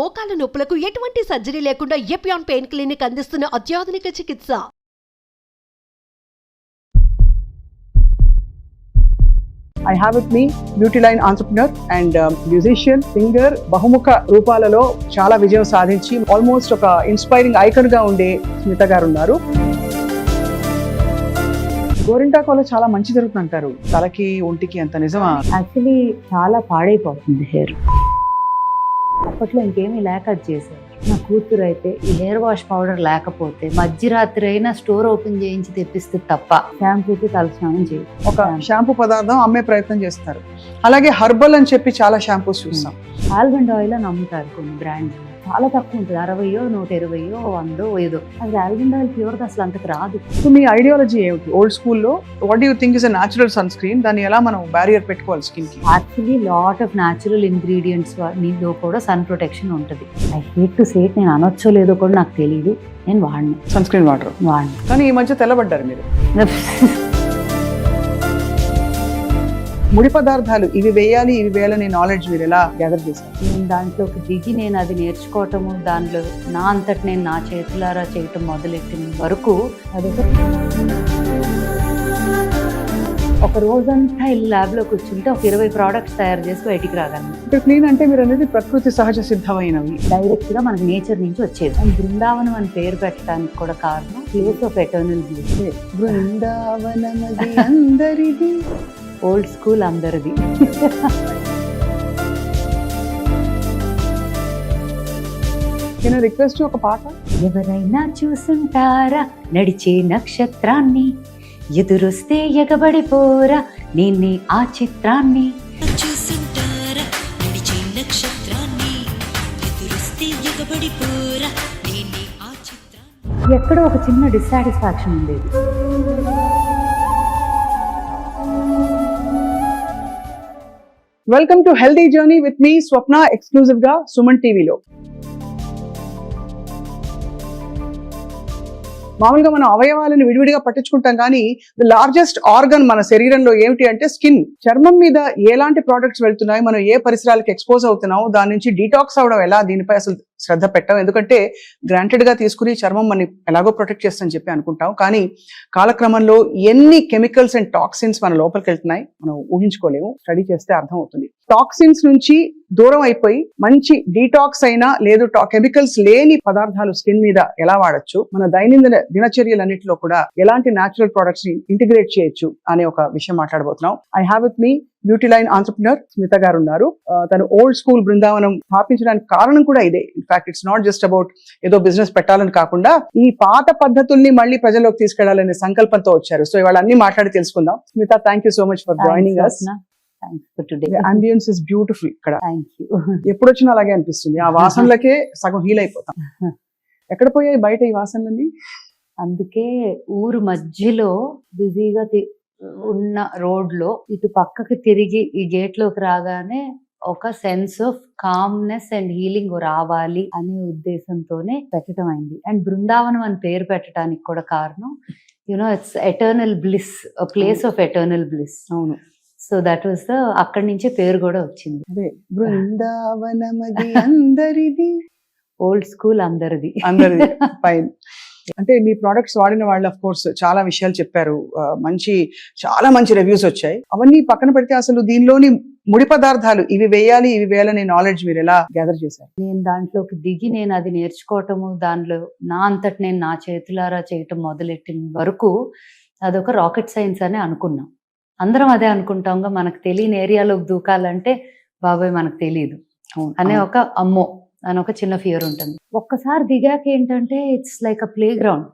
మోకాల నొప్పులకు ఎటువంటి సర్జరీ లేకుండా ఎపియాన్ పెయిన్ క్లినిక్ అందిస్తున్న అత్యాధునిక చికిత్స. I have with me beauty line entrepreneur and musician, singer, బహుముఖ రూపాలలో చాలా విజయం సాధించి ఆల్మోస్ట్ ఒక ఇన్స్పైరింగ్ ఐకాన్ గా ఉండే స్మిత గారు ఉన్నారు. గోరింటాకులో చాలా మంచి జరుగుతుంది అంటారు, తలకి ఒంటికి అంత నిజమా? యాక్చువల్లీ చాలా పాడైపోతుంది హెయిర్. అప్పట్లో ఇంకేమీ లేక అది చేశారు. నా కూతురు అయితే ఈ హెయిర్ వాష్ పౌడర్ లేకపోతే మధ్యరాత్రి అయినా స్టోర్ ఓపెన్ చేయించి తెప్పిస్తే తప్ప షాంపూకి తలస్నానం చేయదు. ఒక షాంపూ పదార్థం అమ్మే ప్రయత్నం చేస్తారు. అలాగే హర్బల్ అని చెప్పి చాలా షాంపూస్ చూస్తాం. ఆల్మండ్ ఆయిల్ అని అమ్ముతారు కొన్ని బ్రాండ్స్, చాలా తక్కువ ఉంటుంది, 60, 120, 100 ఏదో. అది ఆల్మండ్ ఆయిల్ ప్యూర్గా అసలు అంతకు రాదు. సో మీ ఐడియాలజీ ఏమిటి? ఓల్డ్ స్కూల్లో what do you think is a natural sun screen, దాన్ని ఎలా మనం బ్యారియర్ పెట్టుకోవాలి స్కిన్ కి? Actually lot of natural ingredients నీలో కూడా సన్ ప్రొటెక్షన్ ఉంటుంది. ఐ హేట్ టు సే, నేను అనొచ్చో లేదో కూడా నాకు తెలియదు, నేను వాడిని సన్ స్క్రీన్ వాటర్. కానీ ఈ మధ్య తెల్లబడ్డారు మీరు. ముడి పదార్థాలు ఇవి వేయాలి ఇవి వేయాలనే నాలెడ్జ్ మీరు ఎలా గ్యాదర్ చేశారు? నేను దాంట్లోకి దిగి నేను అది నేర్చుకోవటము, దాంట్లో నా అంతటి నేను నా చేతులారా చేయటం మొదలెట్టిన వరకు ఒక రోజంతా ఇల్లు ల్యాబ్లో కూర్చుంటే ఒక 20 ప్రోడక్ట్స్ తయారు చేసి బయటికి రాగలను. ఇక్కడ క్లీన్ అంటే మీరు అనేది ప్రకృతి సహజ సిద్ధమైనవి, డైరెక్ట్గా మనకి నేచర్ నుంచి వచ్చేది. అండ్ బృందావనం అని పేరు పెట్టడానికి కూడా కారణం ప్లేస్ ఆఫ్ ఎటర్నల్ బ్లిస్. బృందావనమది అందరిది, ఓల్డ్ స్కూల్ అందరిది. రిక్వెస్ట్ ఒక పాట. ఎవరైనా చూసుంటారా నడిచే నక్షత్రాన్ని, ఎదురొస్తే ఎగబడిపోరా నేనే ఆ చిత్రాన్ని. చూసుంటారా నడిచే నక్షత్రాన్ని, ఎదురొస్తే ఎగబడిపోరా నేనే ఆ చిత్రాన్ని. ఎక్కడో ఒక చిన్న డిస్సాటిస్ఫాక్షన్ ఉండేది. Welcome to healthy journey with me Swapna, exclusive గా సుమన్ టీవీలో. మామూలుగా మనం అవయవాలను విడివిడిగా పట్టించుకుంటాం, కానీ ది లార్జెస్ట్ ఆర్గన్ మన శరీరంలో ఏమిటి అంటే స్కిన్. చర్మం మీద ఎలాంటి ప్రోడక్ట్స్ వెళ్తున్నాయి, మనం ఏ పరిసరాలకు ఎక్స్పోజ్ అవుతున్నాం, దాని నుంచి డీటాక్స్ అవడం ఎలా, దీనిపై అసలు శ్రద్ధ పెట్టాం. ఎందుకంటే గ్రాంటెడ్ గా తీసుకుని చర్మం మనం ఎలాగో ప్రొటెక్ట్ చేస్తామని చెప్పి అనుకుంటాం, కానీ కాలక్రమంలో ఎన్ని కెమికల్స్ అండ్ టాక్సిన్స్ మన లోపలికి వెళ్తున్నాయి మనం ఊహించుకోలేము. స్టడీ చేస్తే అర్థం అవుతుంది. టాక్సిన్స్ నుంచి దూరం అయిపోయి మంచి డీటాక్స్ అయినా లేదు కెమికల్స్ లేని పదార్థాలు స్కిన్ మీద ఎలా వాడచ్చు, మన దైనందిన దినచర్యలన్నింటిలో కూడా ఎలాంటి న్యాచురల్ ప్రొడక్ట్స్ ని ఇంటిగ్రేట్ చేయొచ్చు అనే ఒక విషయం మాట్లాడబోతున్నాం. I have with me beauty line entrepreneur Smitha garu ఉన్నారు. తను ఓల్డ్ స్కూల్ బృందావనం స్థాపించడానికి కారణం కూడా ఇదే. In fact it's not just about ఏదో బిజినెస్ పెట్టాలని కాకుండా ఈ పాత పద్ధతుల్ని మళ్ళీ ప్రజల్లోకి తీసుకెళ్లాలనే సంకల్పంతో వచ్చారు. సో ఇవాళ అన్ని మాట్లాడి తెలుసుకుందాం. Smita, thank you so much for joining us. Ambience is beautiful. ఇక్కడ ఎప్పుడు వచ్చినా అలాగే అనిపిస్తుంది, ఆ వాసనలకే సగం హీల్ అయిపోతాం. ఎక్కడ పోయాయి బయట ఈ వాసనలన్నీ? అందుకే ఊరు మధ్యలో బిజీగా ఉన్న రోడ్ లో ఇటు పక్కకి తిరిగి ఈ గేట్ లోకి రాగానే ఒక sense of calmness and healing రావాలి అనే ఉద్దేశంతోనే పెట్టడం అయింది. అండ్ బృందావనం అని పేరు పెట్టడానికి కూడా కారణం, it's eternal bliss, place of eternal bliss. అవును. సో దట్ వాస్ అక్కడి నుంచే పేరు కూడా వచ్చింది. అదే బృందావనమది అందరిది, ఓల్డ్ స్కూల్ అందరిది. అందరిది ఫైన్. అంటే మీ ప్రోడక్ట్స్ వాడిన వాళ్ళు ఆఫ్ కోర్స్ చాలా విషయాలు చెప్పారు, చాలా మంచి రివ్యూస్ వచ్చాయి. అవన్నీ పక్కన పెడితే అసలు దీనిలోని ముడి పదార్థాలు ఇవి వేయాలి ఇవి వేయాలనే నాలెడ్జ్ మీరు ఎలా గ్యాదర్ చేశారు? నేను దాంట్లోకి దిగి నేను అది నేర్చుకోవటము, దాంట్లో నా అంతటి నేను నా చేతులారా చేయటం మొదలెట్టిన వరకు అదొక రాకెట్ సైన్స్ అని అనుకున్నాం. అందరం అదే అనుకుంటాంగా, మనకు తెలియని ఏరియాలోకి దూకాలంటే బాబాయ్ మనకు తెలియదు అనే ఒక అమ్మో అని ఒక చిన్న ఫియర్ ఉంటుంది. ఒక్కసారి దిగాక ఏంటంటే it's like a play ground.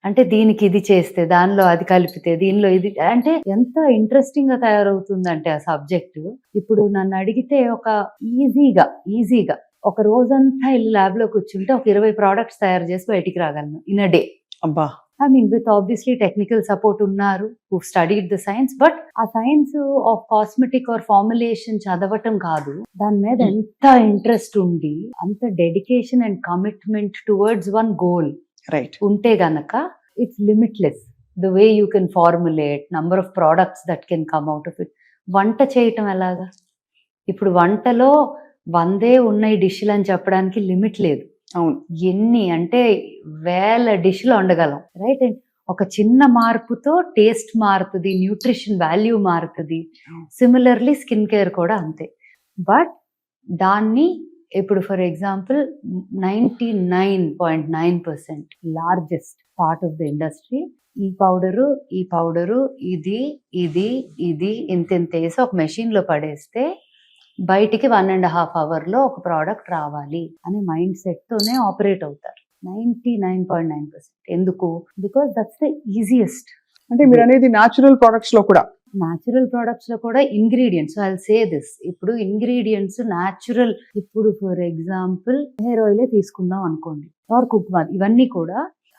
అంటే దీనికి ఇది చేస్తే, దానిలో అది కలిపితే, దీనిలో ఇది, అంటే ఎంత ఇంట్రెస్టింగ్ గా తయారవుతుందంటే ఆ సబ్జెక్టు. ఇప్పుడు నన్ను అడిగితే ఒక ఈజీగా ఒక రోజంతా ఇల్లు ల్యాబ్ లో కూర్చుంటే ఒక 20 ప్రోడక్ట్స్ తయారు చేసి బయటికి రాగలను ఇన్ అ డే. అబ్బా. I mean, with obviously technical support unnaru who studied the science, but a science of cosmetic or formulation chadavatam kaadu, dan meeda enta interest undi, anta dedication and commitment towards one goal, right, unte ganaka it's limitless. The way you can formulate, number of products that can come out of it. Vanta cheyatam elaga, ఇప్పుడు వంటలో 100 ఉన్నాయి డిష్లు అని చెప్పడానికి limit లేదు. అవును. ఎన్ని అంటే వేల డిష్లు వండగలం, రైట్? అండ్ ఒక చిన్న మార్పుతో టేస్ట్ మారుతుంది, న్యూట్రిషన్ వాల్యూ మారుతుంది. సిమిలర్లీ స్కిన్ కేర్ కూడా అంతే. బట్ దాన్ని ఇప్పుడు for example 99.9% largest part of the industry ఈ పౌడరు ఇది ఇది ఇది ఇంత వేసి ఒక మెషిన్ లో పడేస్తే బయటికి 1.5 hours ఒక ప్రోడక్ట్ రావాలి అనే మైండ్ సెట్ తోనే ఆపరేట్ అవుతారు 99.9%. ఎందుకు? Because that's the easiest. అంటే మీరు అనేది న్యాచురల్ ప్రొడక్ట్స్ లో కూడా న్యాచురల్ ప్రొడక్ట్స్ లో కూడా ingredients, I will say this, ఇప్పుడు ఇంగ్రీడియంట్స్ న్యాచురల్. ఇప్పుడు ఫర్ ఎగ్జాంపుల్ హెయిర్ ఆయిలే తీసుకుందాం అనుకోండి, ఆర్ కుక్మార్, ఇవన్నీ కూడా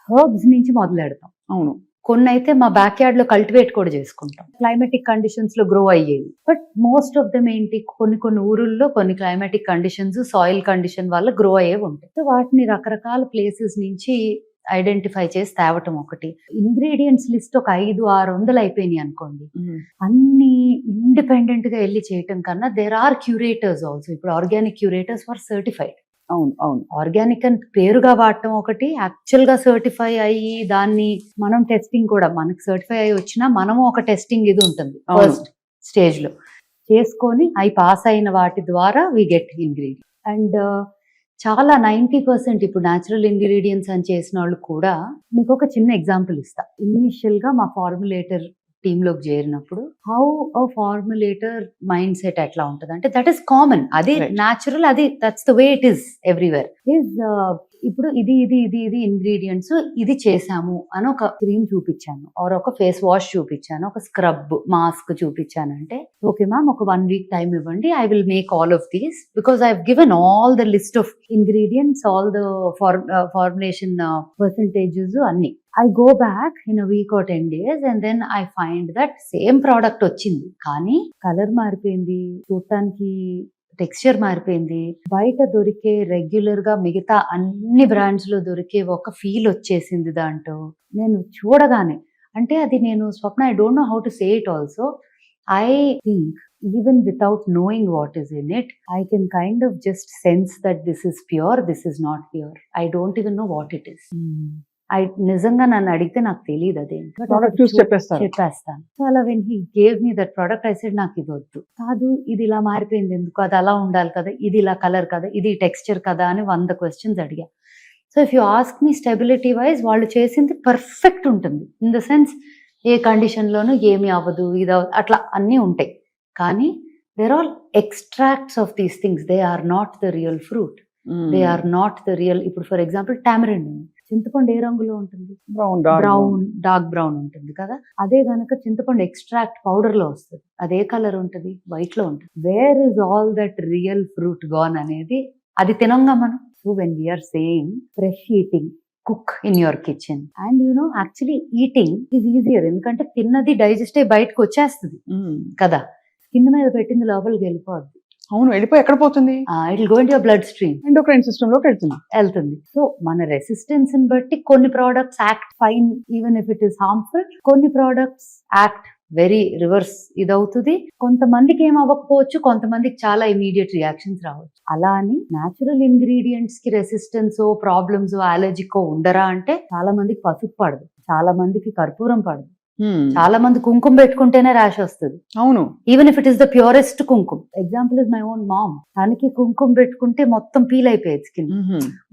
హర్బ్స్ నుంచి మొదలెడతాం. అవును. కొన్ని అయితే మా బ్యాక్ యార్డ్ లో కల్టివేట్ కూడా చేసుకుంటాం, క్లైమాటిక్ కండిషన్స్ లో గ్రో అయ్యేవి. బట్ మోస్ట్ ఆఫ్ దమ్ ఏంటి, కొన్ని ఊరుల్లో కొన్ని క్లైమాటిక్ కండిషన్స్, సాయిల్ కండిషన్ వల్ల గ్రో అయ్యేవి ఉంటాయి. సో వాటిని రకరకాల ప్లేసెస్ నుంచి ఐడెంటిఫై చేసి తేవటం ఒకటి. ఇంగ్రీడియంట్స్ లిస్ట్ ఒక 500-600 అయిపోయినాయి అనుకోండి, అన్ని ఇండిపెండెంట్ గా వెళ్ళి చేయటం కన్నా దేర్ ఆర్ క్యూరేటర్స్ ఆల్సో. ఇప్పుడు ఆర్గానిక్ క్యూరేటర్స్ ఫర్ సర్టిఫైడ్. అవును. అవును. ఆర్గానిక్ అని పేరుగా వాడటం ఒకటి, యాక్చువల్ గా సర్టిఫై అయ్యి దాన్ని మనం టెస్టింగ్ కూడా, మనకి సర్టిఫై అయ్యి వచ్చినా మనము ఒక టెస్టింగ్ ఇది ఉంటుంది ఫస్ట్ స్టేజ్ లో చేసుకొని అవి పాస్ అయిన వాటి ద్వారా వి గెట్ ఇంగ్రీడియంట్. అండ్ చాలా 90% ఇప్పుడు న్యాచురల్ ఇంగ్రీడియంట్స్ అని చేసిన వాళ్ళు కూడా, మీకు ఒక చిన్న ఎగ్జాంపుల్ ఇస్తా. ఇనిషియల్ గా మా ఫార్ములేటర్ టీమ్ లోకి చేరినప్పుడు హౌ అ ఫార్ములేటర్ మైండ్ సెట్ ఎట్లా ఉంటుంది అంటే, దట్ ఈస్ కామన్, అది న్యాచురల్, అది that's the way it is everywhere. ఇప్పుడు ఇది ఇది ఇది ఇది ఇంగ్రీడియంట్స్ ఇది చేసాము అని ఒక క్రీమ్ చూపించాను, ఆర్ ఒక ఫేస్ వాష్ చూపించాను, ఒక స్క్రబ్ మాస్క్ చూపించాను అంటే, ఓకే మ్యామ్ ఒక 1 week టైం ఇవ్వండి, I will make all of these because I have given all the list of ingredients, all the formulation percentages అన్ని. I go back in a week or 10 days and then I find that same product వచ్చింది, కానీ colour మారిపోయింది, చూడటానికి texture మారిపోయింది, బయట దొరికే regular గా మిగతా అన్ని బ్రాండ్స్ లో దొరికే ఒక ఫీల్ వచ్చేసింది దాంట్లో. నేను చూడగానే అంటే అది నేను Swapna, I don't know how to say it also. I think even without knowing what is in it, I can kind of just sense that this is pure, this is not pure. I don't even know what it is. నిజంగా నన్ను అడిగితే నాకు తెలియదు అదేంటి, చెప్పేస్తాను. So అలా when he gave me that product, I said నాకు ఇది వద్దు, కాదు ఇది ఇలా మారిపోయింది ఎందుకు, అది అలా ఉండాలి కదా, ఇది ఇలా కలర్ కదా, ఇది టెక్స్చర్ కదా అని 100 questions అడిగా. So if you ask me stability wise వాళ్ళు చేసింది పర్ఫెక్ట్ ఉంటుంది, ఇన్ ద సెన్స్ ఏ కండిషన్ లోనూ ఏమి అవ్వదు, ఇది అట్లా అన్నీ ఉంటాయి. కానీ they're all extracts of these things, they are not the real fruit, they are not the real. ఇప్పుడు ఫర్ ఎగ్జాంపుల్ టామరిన్, చింతపండు ఏ రంగులో ఉంటుంది? బ్రౌన్, డార్క్ బ్రౌన్ ఉంటుంది కదా. అదే గనక చింతపండు ఎక్స్ట్రాక్ట్ పౌడర్ లో వస్తుంది, అదే కలర్ ఉంటుంది, వైట్ లో ఉంటుంది. Where is all that real fruit gone అనేది, అది తినంగా మనం. So when we're saying fresh eating, cook in your kitchen, and you know actually eating is easier, ఎందుకంటే తిన్నది డైజెస్ట్ అయ్యి బయటకు వచ్చేస్తుంది కదా, స్కిన్ మీద పెట్టింది లోపలికి వెళ్ళిపోద్ది. అవును, వెళ్ళిపోయి ఎక్కడ పోతుంది? It will go into your blood stream, endocrine system లోకి వెళ్తుంది. సో మన రెసిస్టెన్స్ ని బట్టి కొన్ని products act fine even if it is harmful, కొన్ని ప్రోడక్ట్స్ యాక్ట్ వెరీ రివర్స్ ఇదవుతుంది. కొంతమందికి ఏం అవ్వకపోవచ్చు, కొంతమందికి చాలా ఇమీడియట్ రియాక్షన్స్ రావచ్చు. అలా అని న్యాచురల్ ఇంగ్రీడియంట్స్ కి రెసిస్టెన్స్ ప్రాబ్లమ్స్ అలర్జికో ఉండరా అంటే, చాలా మందికి పసుపు పడదు, చాలా మందికి కర్పూరం పడదు, చాలా మంది కుంకుమ పెట్టుకుంటేనే ర్యాష్ వస్తుంది. అవును, even if it is the purest kumkuma. Example is my own mom, తనకి కుంకుమ పెట్టుకుంటే మొత్తం పీల్ అయిపోయేది స్కిన్,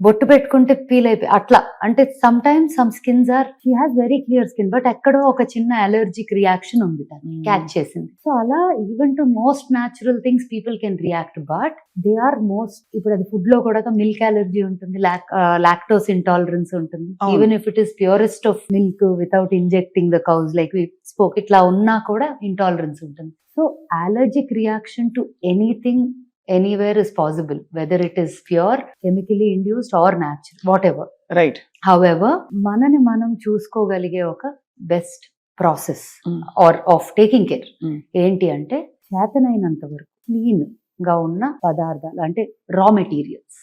బొట్టు పెట్టుకుంటే పీల్ అయిపోయి అట్లా. అంటే sometimes some skins are, she has very clear skin, but ఎక్కడో ఒక చిన్న అలర్జిక్ రియాక్షన్ ఉంది, క్యాచ్ చేసింది. సో అలా even to most natural things people can react, but they are most, ఇప్పుడు అది ఫుడ్ లో కూడా మిల్క్ అలర్జీ ఉంటుంది, లాక్టోస్ ఇంటాలరెన్స్ ఉంటుంది, even if it is purest of milk without injecting the cows like we spoke, ఇట్లా ఉన్నా కూడా intolerance ఉంటుంది. So allergic reaction to anything anywhere is possible, whether it is pure, chemically induced or natural, whatever. Right. However మనని మనం చూసుకోగలిగే ఒక best process or of taking care ఏంటి అంటే, చేతనైనంత వరకు క్లీన్ గా ఉన్న పదార్థాలు, అంటే రా మెటీరియల్స్,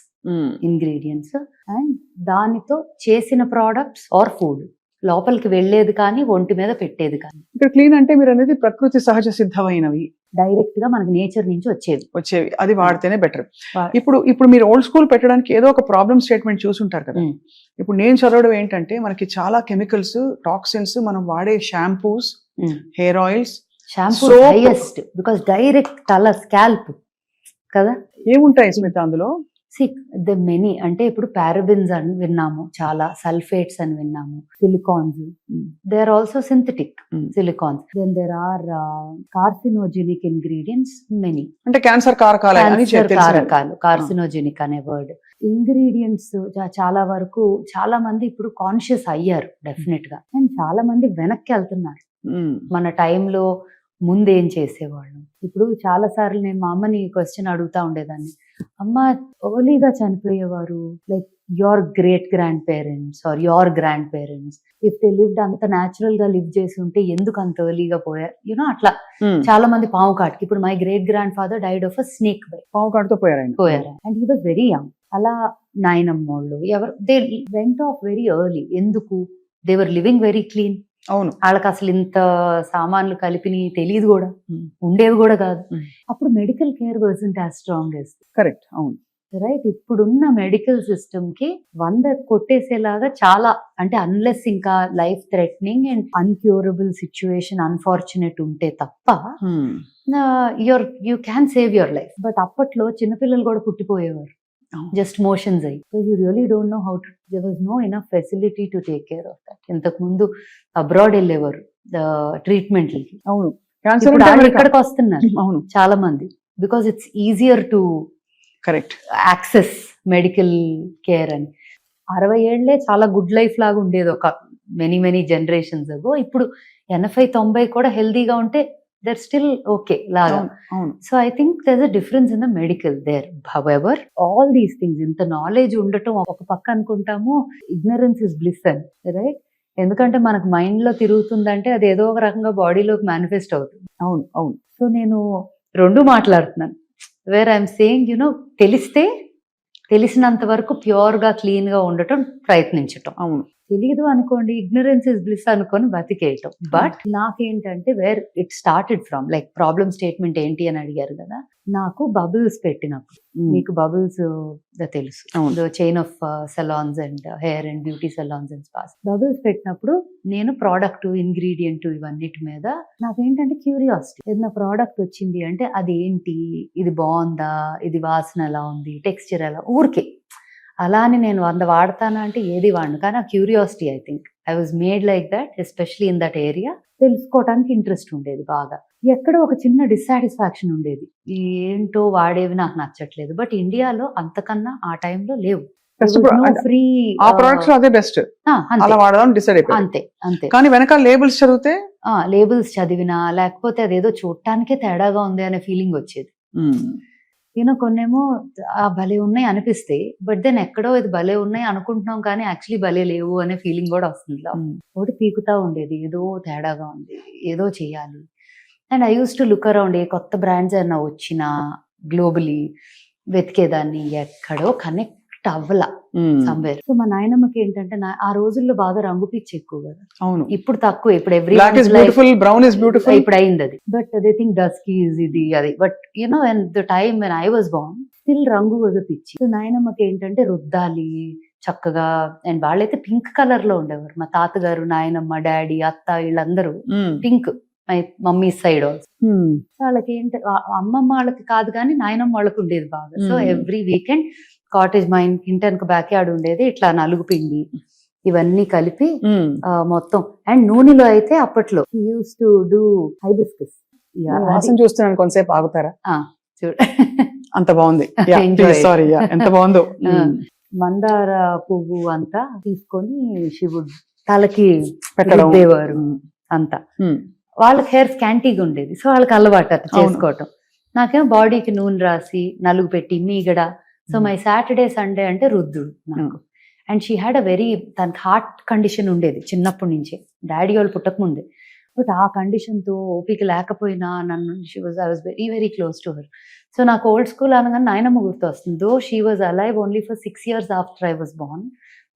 ఇంగ్రీడియంట్స్, అండ్ దానితో చేసిన ప్రోడక్ట్స్ ఆర్ ఫుడ్ లోపలికి వెళ్ళేది కానీ ఒంటి మీద పెట్టేది కానీ ఇక్కడ క్లీన్ అంటే మీరు అనేది ప్రకృతి సహజ సిద్ధమైనవి డైరెక్ట్ గా మనకి నేచర్ నుంచి వచ్చేది. వచ్చేవి, అది వాడితేనే బెటర్. వా- ఇప్పుడు మీరు ఓల్డ్ స్కూల్ పెట్టడానికి ఏదో ఒక ప్రాబ్లమ్ స్టేట్మెంట్ చూసుంటారు కదా. Mm. ఇప్పుడు నేను చదవడం ఏంటంటే మనకి చాలా కెమికల్స్, టాక్సిన్స్, మనం వాడే shampoos, hair oils, shampoo Soap. Highest because direct తల స్కాల్ప్ కదా. ఏముంటాయి స్మిత అందులో? ద మెనీ అంటే ఇప్పుడు పారాబిన్స్ అని విన్నాము, చాలా సల్ఫేట్స్ అని విన్నాము, silicones, they are also synthetic Mm. Silicones, then there are carcinogenic ingredients many. అంటే క్యాన్సర్ కారకాలు అని క్యాన్సర్ కారకాలు, కార్సినోజెనిక్ అనే వర్డ్, ఇంగ్రీడియంట్స్ చాలా వరకు చాలా మంది ఇప్పుడు కాన్షియస్ అయ్యారు డెఫినెట్ గా, అండ్ చాలా మంది వెనక్కి వెళ్తున్నారు. మన టైంలో ముందేం చేసేవాళ్ళం. ఇప్పుడు చాలా సార్లు నేను మా అమ్మని క్వశ్చన్ అడుగుతా ఉండేదాన్ని, అమ్మ ఎర్లీగా చనిపోయేవారు, like your great grand parents or your grand parents, if they lived అంత న్యాచురల్ గా లివ్ చేసి ఉంటే ఎందుకు అంత ఎర్లీగా పోయారు, యూనో అట్లా. చాలా మంది పాము కాటికి, ఇప్పుడు my great grand father died of a snake bite, పాము కాటుతో పోయారు ఆయన. పోయారు, and he was very young. అలా నాయనమ్మోళ్ళు ఎవరు they went off very early. ఎందుకు? They were living very clean. అవును. వాళ్ళకి అసలు ఇంత సామాన్లు కలిపిని తెలియదు కూడా, ఉండేవి కూడా కాదు. అప్పుడు medical care wasn't as strong as. Correct. అవును. రైట్. ఇప్పుడున్న మెడికల్ సిస్టమ్ కి 100 కొట్టేసేలాగా చాలా, అంటే అన్లెస్ ఇంకా life threatening and incurable situation unfortunate ఉంటే తప్ప you can save your life. But అప్పట్లో చిన్నపిల్లలు కూడా పుట్టిపోయేవారు జస్ట్ మోషన్స్ అయ్యి. You really don't know how to, there was no enough facility to take care of that. ఇంతకు ముందు అబ్రాడ్ వెళ్ళేవారు ట్రీట్మెంట్లకి. అవును. క్యాన్సర్ ఇప్పుడు అంటే వాళ్ళు అమెరికా. ఇక్కడికి వస్తున్నారు అవును. చాలా మంది, because it's easier to correct. Access medical care అని. 60 ఏళ్లే చాలా గుడ్ లైఫ్ లాగా ఉండేది ఒక మెనీ జనరేషన్స్ అగో. ఇప్పుడు 80-90 కూడా హెల్దీగా ఉంటే దర్ స్టిల్ ఓకే లాగా. అవును. So I think there a difference in the medical there. However all these things, ఇంత నాలెడ్జ్ ఉండటం ఒక పక్క అనుకుంటాము ఇగ్నరెన్స్ ఇస్ బ్లిస్ అని, రైట్? ఎందుకంటే మనకు మైండ్ లో తిరుగుతుందంటే అది ఏదో ఒక రకంగా బాడీలోకి మేనిఫెస్ట్ అవుతుంది. అవును. అవును. సో నేను రెండు మాట్లాడుతున్నాను. వేర్ ఐఎమ్ సేయింగ్ యునో, తెలిసినంత వరకు ప్యూర్ గా క్లీన్ గా ఉండటం ప్రయత్నించటం. అవును. తెలీదు అనుకోండి, ఇగ్నరెన్స్ ఇస్ బ్లిస్ అనుకొని బతికేయటం. బట్ నాకేంటంటే where it started from, like problem statement ఏంటి అని అడిగారు కదా, నాకు బబుల్స్ పెట్టినప్పుడు, మీకు బబుల్స్ తెలుసు, chain of salons and hair and beauty salons and spas. Bubbles పెట్టినప్పుడు నేను ప్రోడక్ట్ ఇంగ్రీడియంట్ ఇవన్నిటి మీద నాకేంటంటే క్యూరియాసిటీ. ఏదైనా ప్రోడక్ట్ వచ్చింది అంటే అది ఏంటి, ఇది బాగుందా, ఇది వాసన ఎలా ఉంది, టెక్స్చర్ ఎలా, ఊరికే అలా అని నేను 100 వాడతానా అంటే ఏది వాడను. కానీ ఆ curiosity, I think I was made like that, especially in that area. తెలుసుకోవడానికి ఇంట్రెస్ట్ ఉండేది బాగా. ఎక్కడో ఒక చిన్న డిస్సాటిస్ఫాక్షన్ ఉండేది, ఏంటో వాడేవి నాకు నచ్చట్లేదు. బట్ ఇండియాలో అంతకన్నా ఆ టైంలో లేవు. ఫ్రీ ఆ ప్రొడక్ట్స్ అదే బెస్ట్, అలా వాడదాం డిసైడ్ అయిపోయి. అంతే అంతే. కానీ వెనకాల లేబుల్స్ చదివితే, లేబుల్స్ చదివినా లేకపోతే అదేదో చూడటానికే తేడాగా ఉంది అనే ఫీలింగ్ వచ్చేది. కొన్నేమో భలే ఉన్నాయి అనిపిస్తాయి, బట్ దెన్ ఎక్కడో ఇది భలే ఉన్నాయి అనుకుంటున్నాం కానీ యాక్చువల్లీ భలే లేవు అనే ఫీలింగ్ కూడా వస్తుంది. ఒకటి పీకుతా ఉండేది, ఏదో తేడాగా ఉంది, ఏదో చేయాలి. And I use to look around, ఏ కొత్త బ్రాండ్స్ అయినా వచ్చినా గ్లోబలీ వెతికేదాన్ని, ఎక్కడో కనెక్ట్ అవ్వలా సమ్వేర్. సో మా నాయనమ్మకి ఏంటంటే ఆ రోజుల్లో బాగా రంగు పిచ్చి ఎక్కువ కదా. అవును. ఇప్పుడు తక్కువ, ఇప్పుడు బ్రౌన్ ఇస్ బ్యూటిఫుల్ ఇప్పుడు అయింది అది. But they think dusky is ఇది అది. But you know when the time when I was born still రంగు వాజ్ అ పిచ్చి. సో నాయనమ్మకి ఏంటంటే రుద్దాలి చక్కగా. అండ్ వాళ్ళైతే పింక్ కలర్ లో ఉండేవారు. మా తాతగారు, నాయనమ్మ, డాడీ, అత్త వీళ్ళందరూ pink. My mummy side also. వాళ్ళకి ఏంటి, అమ్మమ్మ వాళ్ళకి కాదు కానీ నాయనమ్మ వాళ్ళకి ఉండేది బాగా. సో ఎవ్రీ వీకెండ్ కాటేజ్, మా ఇంటి వెనక బ్యాక్ యార్డ్ ఉండేది, ఇట్లా నలుగు పిండి ఇవన్నీ కలిపి మొత్తం. అండ్ నూనెలో అయితే అప్పట్లో యూస్ టు డూ హైబిస్కస్. చూస్తున్నాను, కొంతసేపు ఆగుతారా? చూడ అంత బాగుంది. సారీ, ఎంత బాగుందో. మందార పువ్వు అంతా తీసుకొని శివుడు తలకి పెట్టేవారు అంతా. వాళ్ళకి హెయిర్ స్కాంటీగా ఉండేది, సో వాళ్ళకి అలవాటు అది చేసుకోవటం. నాకేమో బాడీకి నూనె రాసి నలుగు పెట్టి మీగడ. సో మై సాటర్డే సండే అంటే రుద్దుడు నాకు. And she had a very, తనకి హార్ట్ కండిషన్ ఉండేది చిన్నప్పటి నుంచే, డాడీ వాళ్ళు పుట్టక ముందే. బట్ ఆ కండిషన్తో ఓపిక లేకపోయినా నన్ను I was very very close to her. So నాకు ఓల్డ్ స్కూల్ అనగానే నాయనమ్మ గుర్తు వస్తుంది. Though she was alive only for 6 years after I was born.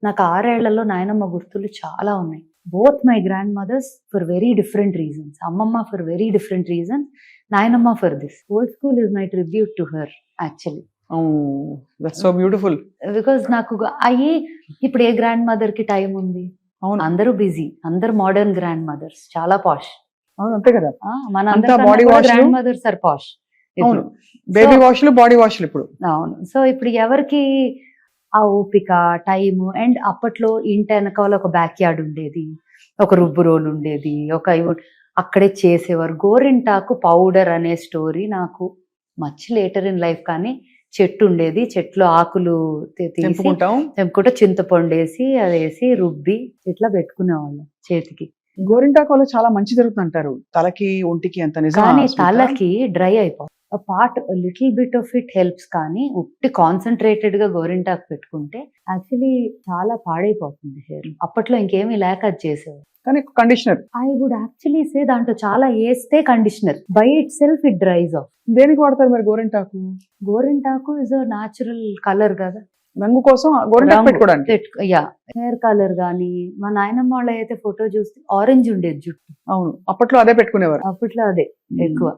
నాకు 6 ఏళ్లలో నాయనమ్మ గుర్తులు చాలా ఉన్నాయి. both my grandmothers for very different reasons. Ammamma for very different reasons, Nayanamma for this. Old school is my tribute to her actually. That's so beautiful. Because నాకు అయ్యి ఇప్పుడు ఏ grand mother కి టైం ఉంది? అవును అందరూ బిజీ, అందరు modern grand mothers, చాలా పాష్. అవును అంతే కదా. మన body wash grand mothers are posh. అవును బేబీ వాష్లు బాడీ వాష్లు ఇప్పుడు. అవును. సో ఇప్పుడు ఎవరికి ఆ ఓపిక, టైము, అండ్ అప్పట్లో ఇంటి వెనకాల ఒక బ్యాక్ యార్డ్ ఉండేది, ఒక రుబ్బు రోల్ ఉండేది, అక్కడే చేసేవారు. గోరింటాకు పౌడర్ అనే స్టోరీ నాకు మచ్ లేటర్ ఇన్ లైఫ్. కానీ చెట్టు ఉండేది, చెట్లు ఆకులు తెంపుకుంటే చింతపండు వేసి అది వేసి రుబ్బి ఇట్లా పెట్టుకునేవాళ్ళం చేతికి. గోరింటాకు వల్ల చాలా మంచి జరుగుతుంది అంటారు తలకి ఒంటికి. అంత నిజం? కానీ తలకి డ్రై అయిపోతుంది. Part little bit of it helps, కానీ ఉట్టి కాన్సన్ట్రేటెడ్ గా గోరింటాకు పెట్టుకుంటే యాక్చువల్లీ చాలా పాడైపోతుంది హెయిర్. అప్పట్లో ఇంకేమీ లేక అది చేసేవారు. కానీ conditioner I would actually say దాంట్లో చాలా వేస్తే conditioner by itself it dries off. దేనికి వాడతారు మరి గోరింటాకు? గోరింటాకు ఇస్ అ న్యాచురల్ కలర్ కదా, రంగు కోసం గోరింటాకు పెట్టుకోవడానికి. యా, హెయిర్ కలర్ గానీ. మా నాయనమ్మ వాళ్ళ అయితే ఫోటో చూస్తే ఆరెంజ్ ఉండేది జుట్టు. అవును అప్పట్లో అదే పెట్టుకునేవారు. అప్పట్లో అదే ఎక్కువ.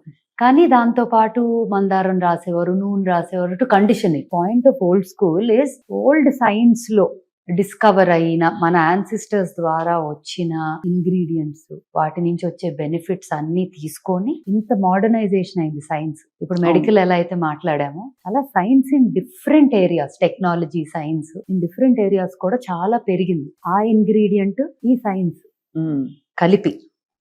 కానీ దాంతో పాటు మందారం రాసేవారు, నూనె రాసేవారు to conditioning. Point of old school is old science లో డిస్కవర్ అయిన మన యాన్సిస్టర్స్ ద్వారా వచ్చిన ఇంగ్రీడియంట్స్, వాటి నుంచి వచ్చే బెనిఫిట్స్ అన్ని తీసుకొని ఇంత మోడర్నైజేషన్ అయింది సైన్స్. ఇప్పుడు మెడికల్ ఎలా అయితే మాట్లాడామో అలా science in different areas, technology science in different areas కూడా చాలా పెరిగింది. ఆ ఇంగ్రీడియంట్ ఈ సైన్స్ కలిపి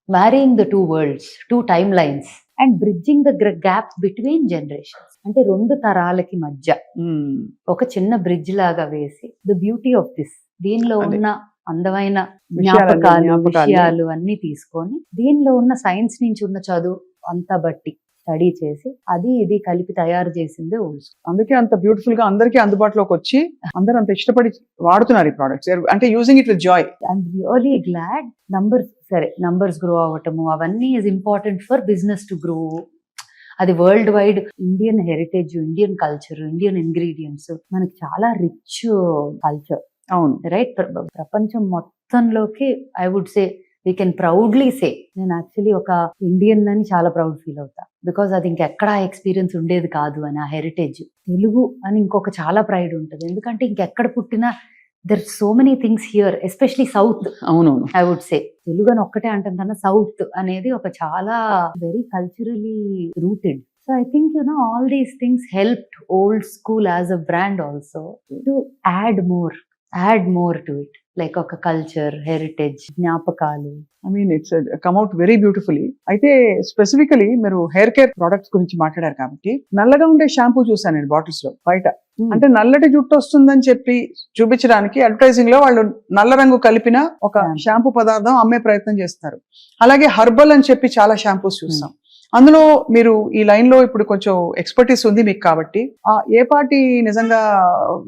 marrying the two world's, two time lines and bridging the gap between generations. అంటే రెండు తరాలకి మధ్య ఒక చిన్న బ్రిడ్జ్ లాగా వేసి ద బ్యూటీ ఆఫ్ దిస్, దీనిలో ఉన్న అందమైన విషయాలు అన్ని తీసుకొని దీనిలో ఉన్న సైన్స్ నుంచి ఉన్న చదువు అంతా బట్టి స్టడీ చేసి అది ఇది కలిపి తయారు చేసిందే ఓల్డ్ స్కూల్. అందుకే అంత బ్యూటిఫుల్ గా అందరికీ అందుబాటులోకి వచ్చి అందరూ అంత ఇష్టపడి వాడుతున్నారు ఈ ప్రోడక్ట్స్, అంటే using it with joy. I'm really glad. Numbers grow అవ్వటము అవన్నీ is important for business to grow. అది world wide Indian heritage, Indian culture, Indian ingredients, మనకి చాలా రిచ్ కల్చర్. అవును రైట్. ప్రపంచం మొత్తంలోకి I would say we can proudly say, నేను actually ఒక ఇండియన్ అని చాలా ప్రౌడ్ ఫీల్ అవుతా. బికాజ్ అది ఇంకెక్కడా ఎక్స్పీరియన్స్ ఉండేది కాదు అని. ఆ హెరిటేజ్ తెలుగు అని ఇంకొక చాలా ప్రైడ్ ఉంటుంది. ఎందుకంటే ఇంకెక్కడ పుట్టినా there so many things here, especially south. అవును ఐ వుడ్ సే తెలుగు అని ఒక్కటే అంటాం కన్నా సౌత్ అనేది ఒక చాలా very culturally rooted. So I think all these things helped old school as a brand also to add more to it, like ఒక కల్చర్, హెరిటేజ్, జ్ఞాపకాలు. I mean it's come out very beautifully. అయితే specifically మీరు hair care products గురించి మాట్లాడారు కాబట్టి, నల్లగా ఉండే shampoo చూసాను నేను బాటిల్స్ లో బయట. అంటే నల్లటి జుట్టు వస్తుందని చెప్పి చూపించడానికి అడ్వర్టైజింగ్ లో వాళ్ళు నల్ల రంగు కలిపిన ఒక షాంపూ పదార్థం అమ్మే ప్రయత్నం చేస్తారు. అలాగే హర్బల్ అని చెప్పి చాలా షాంపూస్ చూస్తాం. అందులో మీరు ఈ లైన్ లో ఇప్పుడు కొంచెం ఎక్స్పర్టీస్ ఉంది మీకు కాబట్టి, ఏ పార్టీ నిజంగా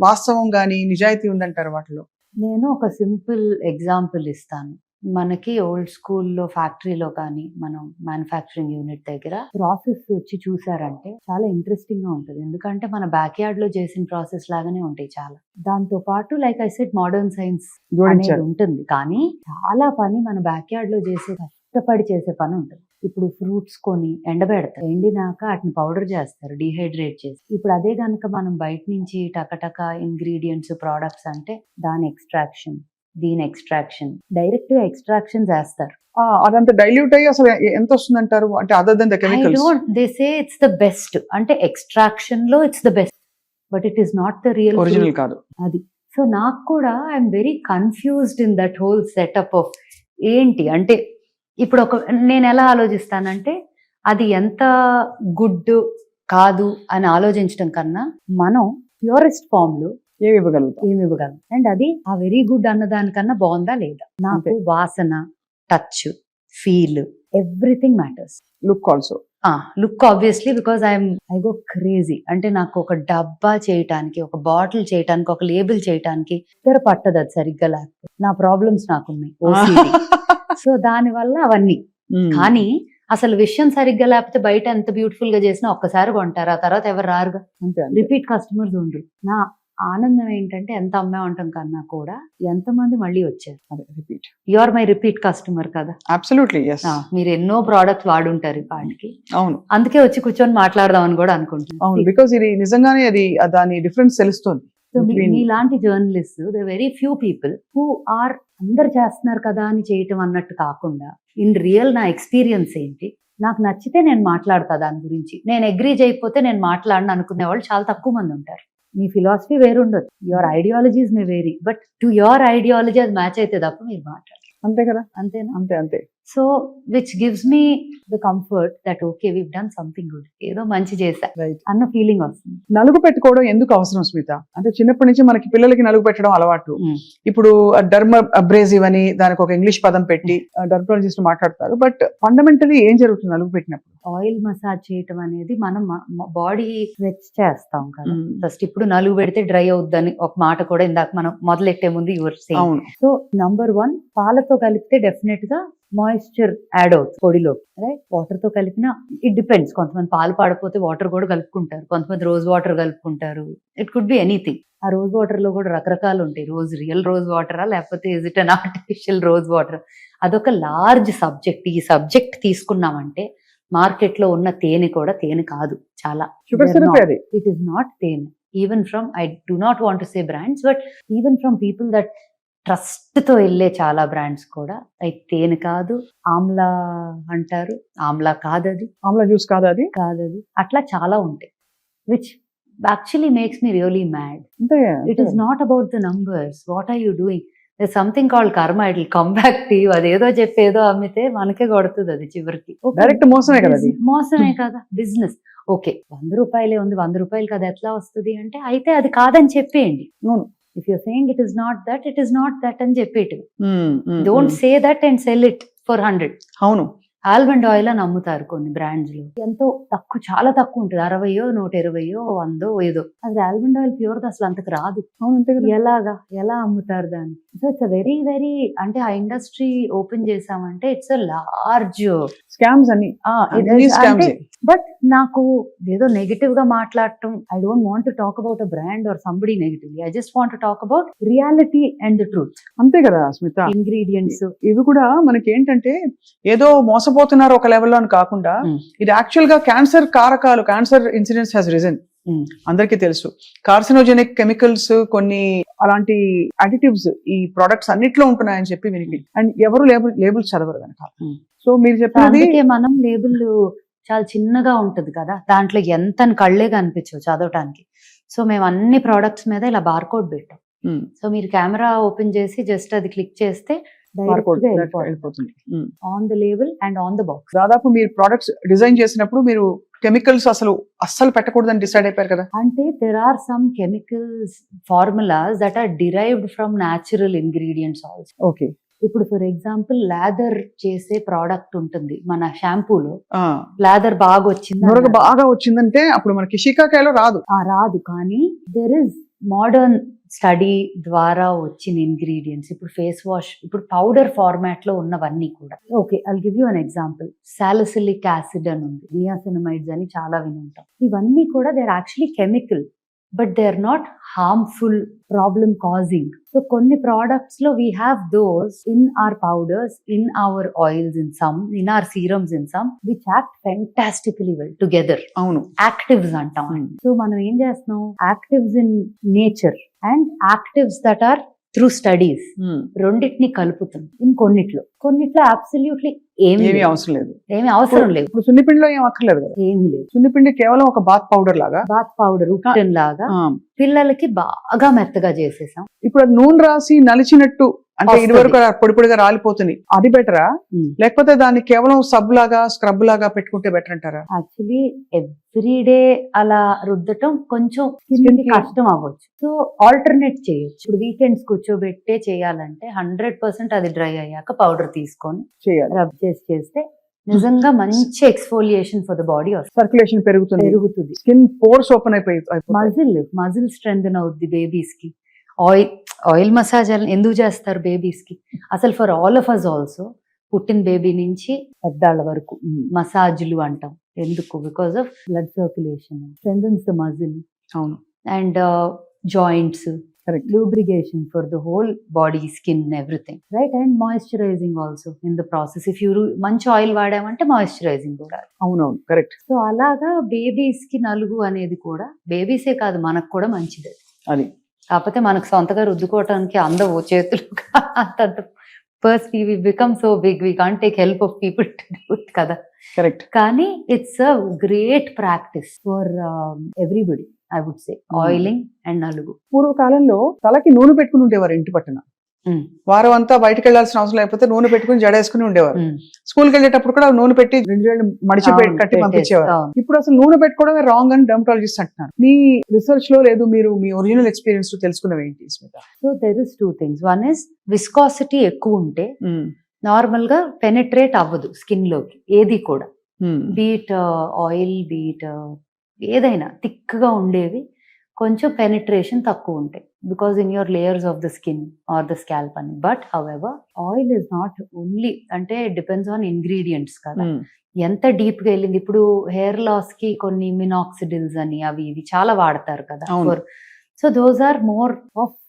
వాస్తవం గానీ నిజాయితీ ఉందంటారు వాటిలో? నేను ఒక సింపుల్ ఎగ్జాంపుల్ ఇస్తాను. మనకి ఓల్డ్ స్కూల్లో ఫ్యాక్టరీలో కానీ మనం మ్యానుఫ్యాక్చరింగ్ యూనిట్ దగ్గర ప్రాసెస్ వచ్చి చూసారంటే చాలా ఇంట్రెస్టింగ్ గా ఉంటుంది. ఎందుకంటే మన బ్యాక్ యార్డ్ లో చేసిన ప్రాసెస్ లాగానే ఉంటాయి చాలా. దాంతో పాటు like I said modern science అనేది ఉంటుంది, కానీ చాలా పని మన బ్యాక్ యార్డ్ లో చేసే కష్టపడి చేసే పని ఉంటుంది. ఇప్పుడు ఫ్రూట్స్ కొని ఎండబెడతారు, ఎండినాక వాటిని పౌడర్ చేస్తారు డీహైడ్రేట్ చేసి. ఇప్పుడు అదే కనుక మనం బయట నుంచి టకటక ఇంగ్రీడియంట్స్ ప్రోడక్ట్స్ అంటే దాని ఎక్స్ట్రాక్షన్, దీని ఎక్స్ట్రాక్షన్, డైరెక్ట్ గా ఎక్స్ట్రాక్షన్ చేస్తారు. అదంతా డైల్యూట్ అయ్యి అసలు ఎంత వస్తుంది అంటారు? అంటే other then the chemicals, they say it's the best, అంటే ఎక్స్ట్రాక్షన్ లో it's the best, but it is not the real original కాదు అది. సో నాకు కూడా I'm very confused in that whole setup of ఏంటి అంటే, ఇప్పుడు నేను ఎలా ఆలోచిస్తానంటే అది ఎంత గుడ్ కాదు అని ఆలోచించడం కన్నా మనం ప్యూరెస్ట్ ఫామ్ లో ఏమి ఇవ్వగలం, అండ్ అది ఆ వెరీ గుడ్ అన్న దానికన్నా బాగుందా లేదా. నాకు వాసన, touch, feel, everything matters. Look also. Look obviously, because I go crazy. అంటే నాకు ఒక డబ్బా చేయటానికి, ఒక బాటిల్ చేయటానికి, ఒక లేబుల్ చేయటానికి ఇద్దరు పట్టదు అది సరిగ్గా లేకపోతే. నా ప్రాబ్లమ్స్ నాకున్నాయి ఓసిడి. సో దాని వల్ల అవన్నీ. కానీ అసలు విషయం సరిగ్గా లేకపోతే బయట ఎంత బ్యూటిఫుల్ గా చేసినా ఒక్కసారి కొంటారు, ఆ తర్వాత ఎవరు రారుగా. రిపీట్ కస్టమర్స్ ఉండరు. ఆనందం ఏంటంటే ఎంత అమ్మామంటాం కన్నా కూడా ఎంతమంది మళ్ళీ వచ్చారు. Repeat. You are my repeat customer కదా. Absolutely yes. మీరు ఎన్నో ప్రోడక్ట్స్ వాడుంటారు వాటికి, అవును అందుకే వచ్చి కూర్చొని మాట్లాడదాం అని కూడా అనుకుంటున్నాను. అవును, బికాస్ ఇది నిజంగానే అది దాని డిఫరెన్స్ తెలుస్తుంది. సో between- మీలాంటి journalist the very few people who are అందరు చేస్తున్నారు కదా అని చేయటం అన్నట్టు కాకుండా ఇన్ రియల్ నా ఎక్స్పీరియన్స్ ఏంటి, నాకు నచ్చితే నేను మాట్లాడతా దాని గురించి, నేను అగ్రీ చేయకపోతే నేను మాట్లాడను అనుకునే వాళ్ళు చాలా తక్కువ మంది ఉంటారు. మీ ఫిలాసఫీ వేరు ఉండొచ్చు, your ideologies may vary, but to your ideology అది మ్యాచ్ అయితే తప్ప మీరు మాట్లాడారు. అంతే కదా, అంతేనా? అంతే అంతే. So which gives me the comfort that okay we done something good, ఏదో మంచి చేశా రైట్. అన్న ఫీలింగ్ వస్తుంది. నలుగు పెట్టుకోవడం ఎందుకు అవసరం స్మిత? అంటే చిన్నప్పటి నుంచి మనకి పిల్లలకి నలుగు పెట్టడం అలవాటు. ఇప్పుడు డర్మ అబ్రేజివ్ అని దానికి ఒక ఇంగ్లీష్ పదం పెట్టి డర్మటాలజిస్ట్ మాట్లాడతారు. బట్ ఫండమెంటలీ ఏం జరుగుతుంది నలుగు పెట్టినప్పుడు? ఆయిల్ మసాజ్ చేయటం అనేది మనం బాడీ స్ట్రెచ్ చేస్తాం కదా Mm. ఫస్ట్. ఇప్పుడు నలుగు పెడితే డ్రై అవుద్దని ఒక మాట కూడా ఇందాక మనం మొదలెట్టే ముందు యువర్ సేయింగ్. అవును. సో నంబర్ 1, పాలతో కలిపితే డెఫినెట్ గా మాయిశ్చర్ యాడ్ అవుతుంది పొడిలో, రైట్? వాటర్ తో కలిపిన ఇట్ డిపెండ్స్, కొంతమంది పాలు పాడపోతే వాటర్ కూడా కలుపుకుంటారు, కొంతమంది రోజ్ వాటర్ కలుపుకుంటారు, ఇట్ కుడ్ బి ఎనీథింగ్. ఆ రోజ్ వాటర్ లో కూడా రకరకాలు ఉంటాయి. రియల్ రోజ్ వాటరా లేకపోతే is it an artificial rose water? అదొక లార్జ్ సబ్జెక్ట్. ఈ సబ్జెక్ట్ తీసుకున్నామంటే మార్కెట్ లో ఉన్న తేనె కూడా తేనె కాదు, చాలా షుగర్ సిరప్ అది. ఇట్ ఈస్ నాట్ తేనె. Even from, I do not want to say brands, but even from people that trust తో వెళ్ళే చాలా బ్రాండ్స్ కూడా అది తేనె కాదు, ఆమ్లా అంటారు, ఆమ్లా కాదది, ఆమ్లా జ్యూస్ కాదా అది? కాదది, అట్లా చాలా ఉంటాయి which actually makes me really mad. అంతే. It is not about the numbers, what are you doing? Something called karma, it will come back to you. అదేదో చెప్పేదో అమ్మితే మనకే కొడుతుంది అది చివరికి. డైరెక్ట్ మోసమే కదా అది. మోసమే కదా బిజినెస్. ఓకే 100 రూపాయలే ఉంది, 100 రూపాయలు కదా ఎట్లా వస్తుంది అంటే, అయితే అది కాదని చెప్పేయండి. అవును. If you're saying it is not that, it is not that అని చెప్పేటి. Mm, mm, don't mm. Say that and sell it for 100. అవును. ఆల్మండ్ ఆయిల్ అని అమ్ముతారు కొన్ని బ్రాండ్స్ లో, ఎంతో తక్కువ, చాలా తక్కువ ఉంటుంది, 60, 120, 100 ఏదో. అది ఆల్మండ్ ఆయిల్ ప్యూర్ అసలు అంతకు రాదు. అవును, అంతే కదా. ఎలా అమ్ముతారు దాన్ని? సో ఇట్స్ వెరీ వెరీ, అంటే ఆ ఇండస్ట్రీ ఓపెన్ చేసామంటే ఇట్స్ అ లార్జ్ స్కామ్స్ అన్ని. స్కామ్స్. బట్ నాకు ఏదో నెగటివ్ గా మాట్లాడటం, I don't want to talk about a brand or somebody negatively, I just want to talk about reality and the truth. అంతే కదా స్మిత. ఇంగ్రీడియంట్స్ ఇవి కూడా మనకి ఏంటంటే ఏదో మోసపోతున్నారు ఒక లెవెల్లో అని కాకుండా, ఇది యాక్చువల్ గా క్యాన్సర్ కారకాలు, క్యాన్సర్ ఇన్సిడెన్స్ హ్యాస్ రిజన్. అందరికీ తెలుసు. కార్సినోజెనిక్ కెమికల్స్, కొన్ని అలాంటి అడిటివ్స్ ఈ ప్రొడక్ట్స్ అన్నిట్లో ఉంటున్నాయని చెప్పి వినికి, అండ్ ఎవరు లేబుల్స్ చదవరు కనుక. సో మీరు చెప్పినది అందుకే మనం లేబుల్ చాలా చిన్నగా ఉంటది కదా, దాంట్లో ఎంత కళ్ళే కనిపించవు చదవటానికి. సో మేము అన్ని ప్రోడక్ట్స్ మీద ఇలా బార్కోడ్ పెట్టాం. సో మీరు కెమెరా ఓపెన్ చేసి జస్ట్ అది క్లిక్ చేస్తే వెళ్ళిపోతుంది on the label and on the box. దాదాపు మీరు ప్రొడక్ట్స్ డిజైన్ చేసినప్పుడు మీరు కెమికల్స్ అస్సలు పెట్టకూడదని డిసైడ్ అయిపోయారు కదా? అంటే there are some chemicals formulas that are derived from natural ingredients also. Okay. ఇప్పుడు ఫర్ ఎగ్జాంపుల్ లాదర్ చేసే ప్రోడక్ట్ ఉంటుంది మన షాంపూలో, లాదర్ బాగా వచ్చింది, నొరగ బాగా వచ్చిందంటే అప్పుడు మనకి షికాకాయలో రాదు. రాదు, కానీ దెర్ ఇస్ మోడర్న్ స్టడీ ద్వారా వచ్చిన ఇంగ్రీడియంట్స్. ఇప్పుడు ఫేస్ వాష్, ఇప్పుడు పౌడర్ ఫార్మాట్ లో ఉన్నవన్నీ కూడా. Okay, I'll give you an example. Salicylic acid అని ఉంది, నియాసినమైడ్స్ అని చాలా విని ఉంటాం. ఇవన్నీ కూడా they are actually chemical, but they are not harmful, problem causing. So కొన్ని ప్రోడక్ట్స్ లో we have those in our powders, in our oils, in our serums, in some which act fantastically well together. అవును, actives అంటాం. So మనం ఏం చేస్తున్నాం, actives in nature and actives that or through studies, రెండింటిని కలుపుతుంది. కొన్నిట్లో absolutely ఏమీ అవసరం లేదు, ఏమీ అవసరం లేదు. ఇప్పుడు సున్నిపిండిలో ఏం అక్కర్లేదు కదా, ఏమీ లేదు. సున్నిపిండి కేవలం ఒక బాత్ పౌడర్ లాగా, బాత్ పౌడర్ ఉప్టన్ లాగా పిల్లలకి బాగా మెత్తగా చేసేసాం. ఇప్పుడు అది నూనె రాసి నలిచినట్టు, అంటే ఇది వరకు పొడి పొడిగా రాలిపోతుంది, అది బెటరా? లేకపోతే దాన్ని కేవలం సబ్ లాగా, స్క్రబ్ లాగా పెట్టుకుంటే బెటర్ అంటారా? యాక్చువల్లీ ఎవ్రీడే అలా రుద్దటం కొంచెం స్కిన్ కి కష్టం అవ్వచ్చు. సో ఆల్టర్నేట్ చేయొచ్చు. ఇప్పుడు వీకెండ్స్ కూర్చోబెట్టే చేయాలంటే 100% అది డ్రై అయ్యాక పౌడర్ తీసుకొని చేయాలి, రబ్ చేస్తే నిజంగా మంచి ఎక్స్ఫోలియేషన్ ఫర్ ద బాడీ వస్తుంది, సర్క్యులేషన్ పెరుగుతుంది, స్కిన్ పోర్స్ ఓపెన్ అయిపోయి, మజిల్ స్ట్రెంథెన్ అవుద్ది. బేబీస్ కి ఆయిల్ మసాజ్ ఎందుకు చేస్తారు బేబీస్ కి? అసలు for all of us also, పుట్టిన బేబీ నుంచి పెద్దాళ్ళ వరకు మసాజ్లు అంటాం. ఎందుకు? Because of blood circulation, strengthens the muscle. అవును. And joints, Correct. lubrication for the whole body, skin, everything, right? And moisturizing also in the process. If you మంచి oil వాడామంటే మాయిశ్చరైజింగ్ కూడా. అవునవును, కరెక్ట్. సో అలాగా బేబీస్ కి నలుగు అనేది కూడా బేబీసే కాదు మనకు కూడా మంచిది. అది కాకపోతే మనకు సొంతగా రుద్దుకోవటానికి అందవు చేతులు అంత first we become so big, we can't take help of people to do it కదా. కరెక్ట్. కానీ it's a great practice for everybody, I would say, oiling and నలుగు. పూర్వకాలంలో తలకి నూనె పెట్టుకుని ఉండేవారు ఇంటి పట్టున. వారం అంతా బయటకు వెళ్లాల్సిన అవసరం లేకపోతే నూనె పెట్టుకుని జడేసుకుని ఉండేవారు. స్కూల్కి వెళ్ళేటప్పుడు కూడా నూనె పెట్టి 2 వేళ్ళు మడిచి కట్టి పంపించేవారు. ఇప్పుడు అసలు నూనె పెట్టుకోవడమే రాంగ్ అని డెర్మటాలజిస్ట్ అంటున్నారు. మీ రీసెర్చ్ లో లేదు, మీరు మీ ఒరిజినల్ ఎక్స్పీరియన్స్ లో తెలుసుకున్నవి ఏంటి? So there is 2 things. One is viscosity ఎక్కువ ఉంటే నార్మల్ గా పెనిట్రేట్ అవ్వదు స్కిన్ లోకి ఏది కూడా, బీట్ ఆయిల్, బీట్ ఏదైనా థిక్ గా ఉండేవి కొంచెం పెనిట్రేషన్ తక్కువ ఉంటాయి because in your layers of the skin or the scalp అని. But however oil is not only, అంటే డిపెండ్స్ ఆన్ ఇంగ్రీడియంట్స్ కదా, ఎంత డీప్ గా వెళ్ళింది. ఇప్పుడు హెయిర్ లాస్ కి కొన్ని మినాక్సిడిల్స్ అని అవి ఇవి చాలా వాడతారు కదా. So those are more of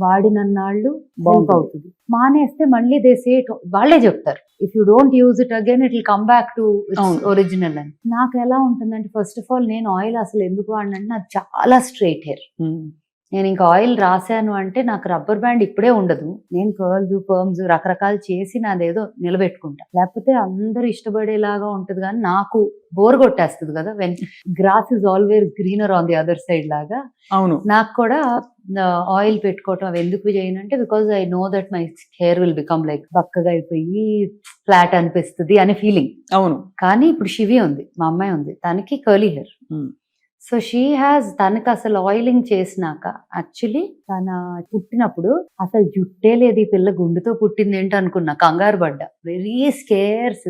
వాడినన్నాళ్ళు హెల్ప్ అవుతుంది. మానేస్తే మళ్ళీ దే సే, వాళ్ళే చెప్తారు if you don't use it again it will come back to its original అని. నాకు ఎలా ఉంటుందంటే ఫస్ట్ ఆఫ్ ఆల్ నేను ఆయిల్ అసలు ఎందుకు వాడినంటే నాకు చాలా స్ట్రైట్ హెయిర్. నేను ఇంకా ఆయిల్ రాశాను అంటే నాకు రబ్బర్ బ్యాండ్ ఇప్పుడే ఉండదు. నేను కర్ల్స్, పర్మ్స్ రకరకాలు చేసి నాదేదో నిలబెట్టుకుంటా, లేకపోతే అందరూ ఇష్టపడేలాగా ఉంటది. కానీ నాకు బోర్ కొట్టేస్తుంది కదా, when grass is always greener on the other side లాగా. అవును, నాకు కూడా ఆయిల్ పెట్టుకోవటం అవి ఎందుకు చేయను అంటే because I know that my hair will become like బక్కగా అయిపోయి ఫ్లాట్ అనిపిస్తుంది అనే ఫీలింగ్. అవును. కానీ ఇప్పుడు శివి ఉంది, మా అమ్మాయి ఉంది, తనకి curly hair. So she has, తనకి అసలు ఆయిలింగ్ చేసినాక యాక్చువల్లీ తన పుట్టినప్పుడు అసలు జుట్టే లేదు, ఈ పిల్ల గుండుతో పుట్టింది ఏంటి అనుకున్నా, కంగారు పడ్డా. వెరీ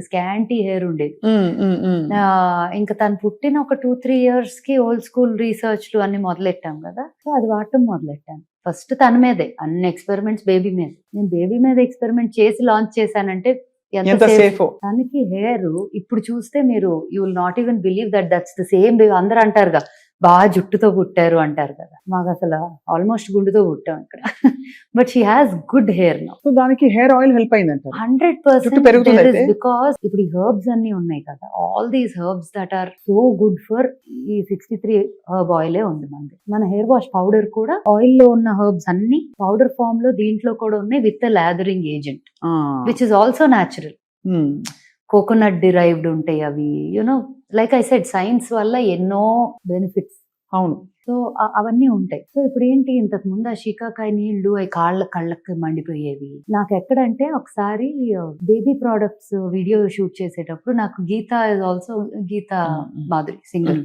స్కాంటీ హెయిర్ ఉండేది. ఇంకా తను పుట్టిన ఒక 2-3 years కి ఓల్డ్ స్కూల్ రీసెర్చ్లు అన్ని మొదలెట్టాం కదా. సో అది వాడటం మొదలెట్టాను. ఫస్ట్ తన మీదే అన్ని ఎక్స్పెరిమెంట్స్, బేబీ మీద. నేను బేబీ మీద ఎక్స్పెరిమెంట్ చేసి లాంచ్ చేశానంటే ఎంత సేఫ్. తనకి హెయిర్ ఇప్పుడు చూస్తే మీరు you will not even believe that that's the same baby. అందరూ అంటారుగా బాగా జుట్టుతో పుట్టారు అంటారు కదా, మాకు అసలు ఆల్మోస్ట్ గుండుతో పుట్టాం ఇక్కడ. But she has good hair now. So దానికి హెయిర్ ఆయిల్ హెల్ప్ అయిందంట 100%. బికాస్ ఇప్పుడు ఈ హెర్బ్స్ అన్ని ఉన్నాయి కదా, all these herbs that are so good for ఈ 63 హెర్బ్ ఆయిలే ఉంది మనది. మన హెయిర్ వాష్ పౌడర్ కూడా ఆయిల్ లో ఉన్న హెర్బ్స్ అన్ని పౌడర్ ఫామ్ లో దీంట్లో కూడా ఉన్నాయి with lathering agent which is also natural. Coconut derived ఉంటాయి అవి, you know like I said science వల్ల ఎన్నో బెనిఫిట్స్. అవును. సో అవన్నీ ఉంటాయి. సో ఇప్పుడు ఏంటి, ఇంతకు ముందు ఆ షీకాకాయ నీళ్లు అవి కళ్ళకి మండిపోయేవి. నాకు ఎక్కడంటే ఒకసారి బేబీ ప్రోడక్ట్స్ వీడియో షూట్ చేసేటప్పుడు నాకు Geetha is also, Geetha Madhuri singer,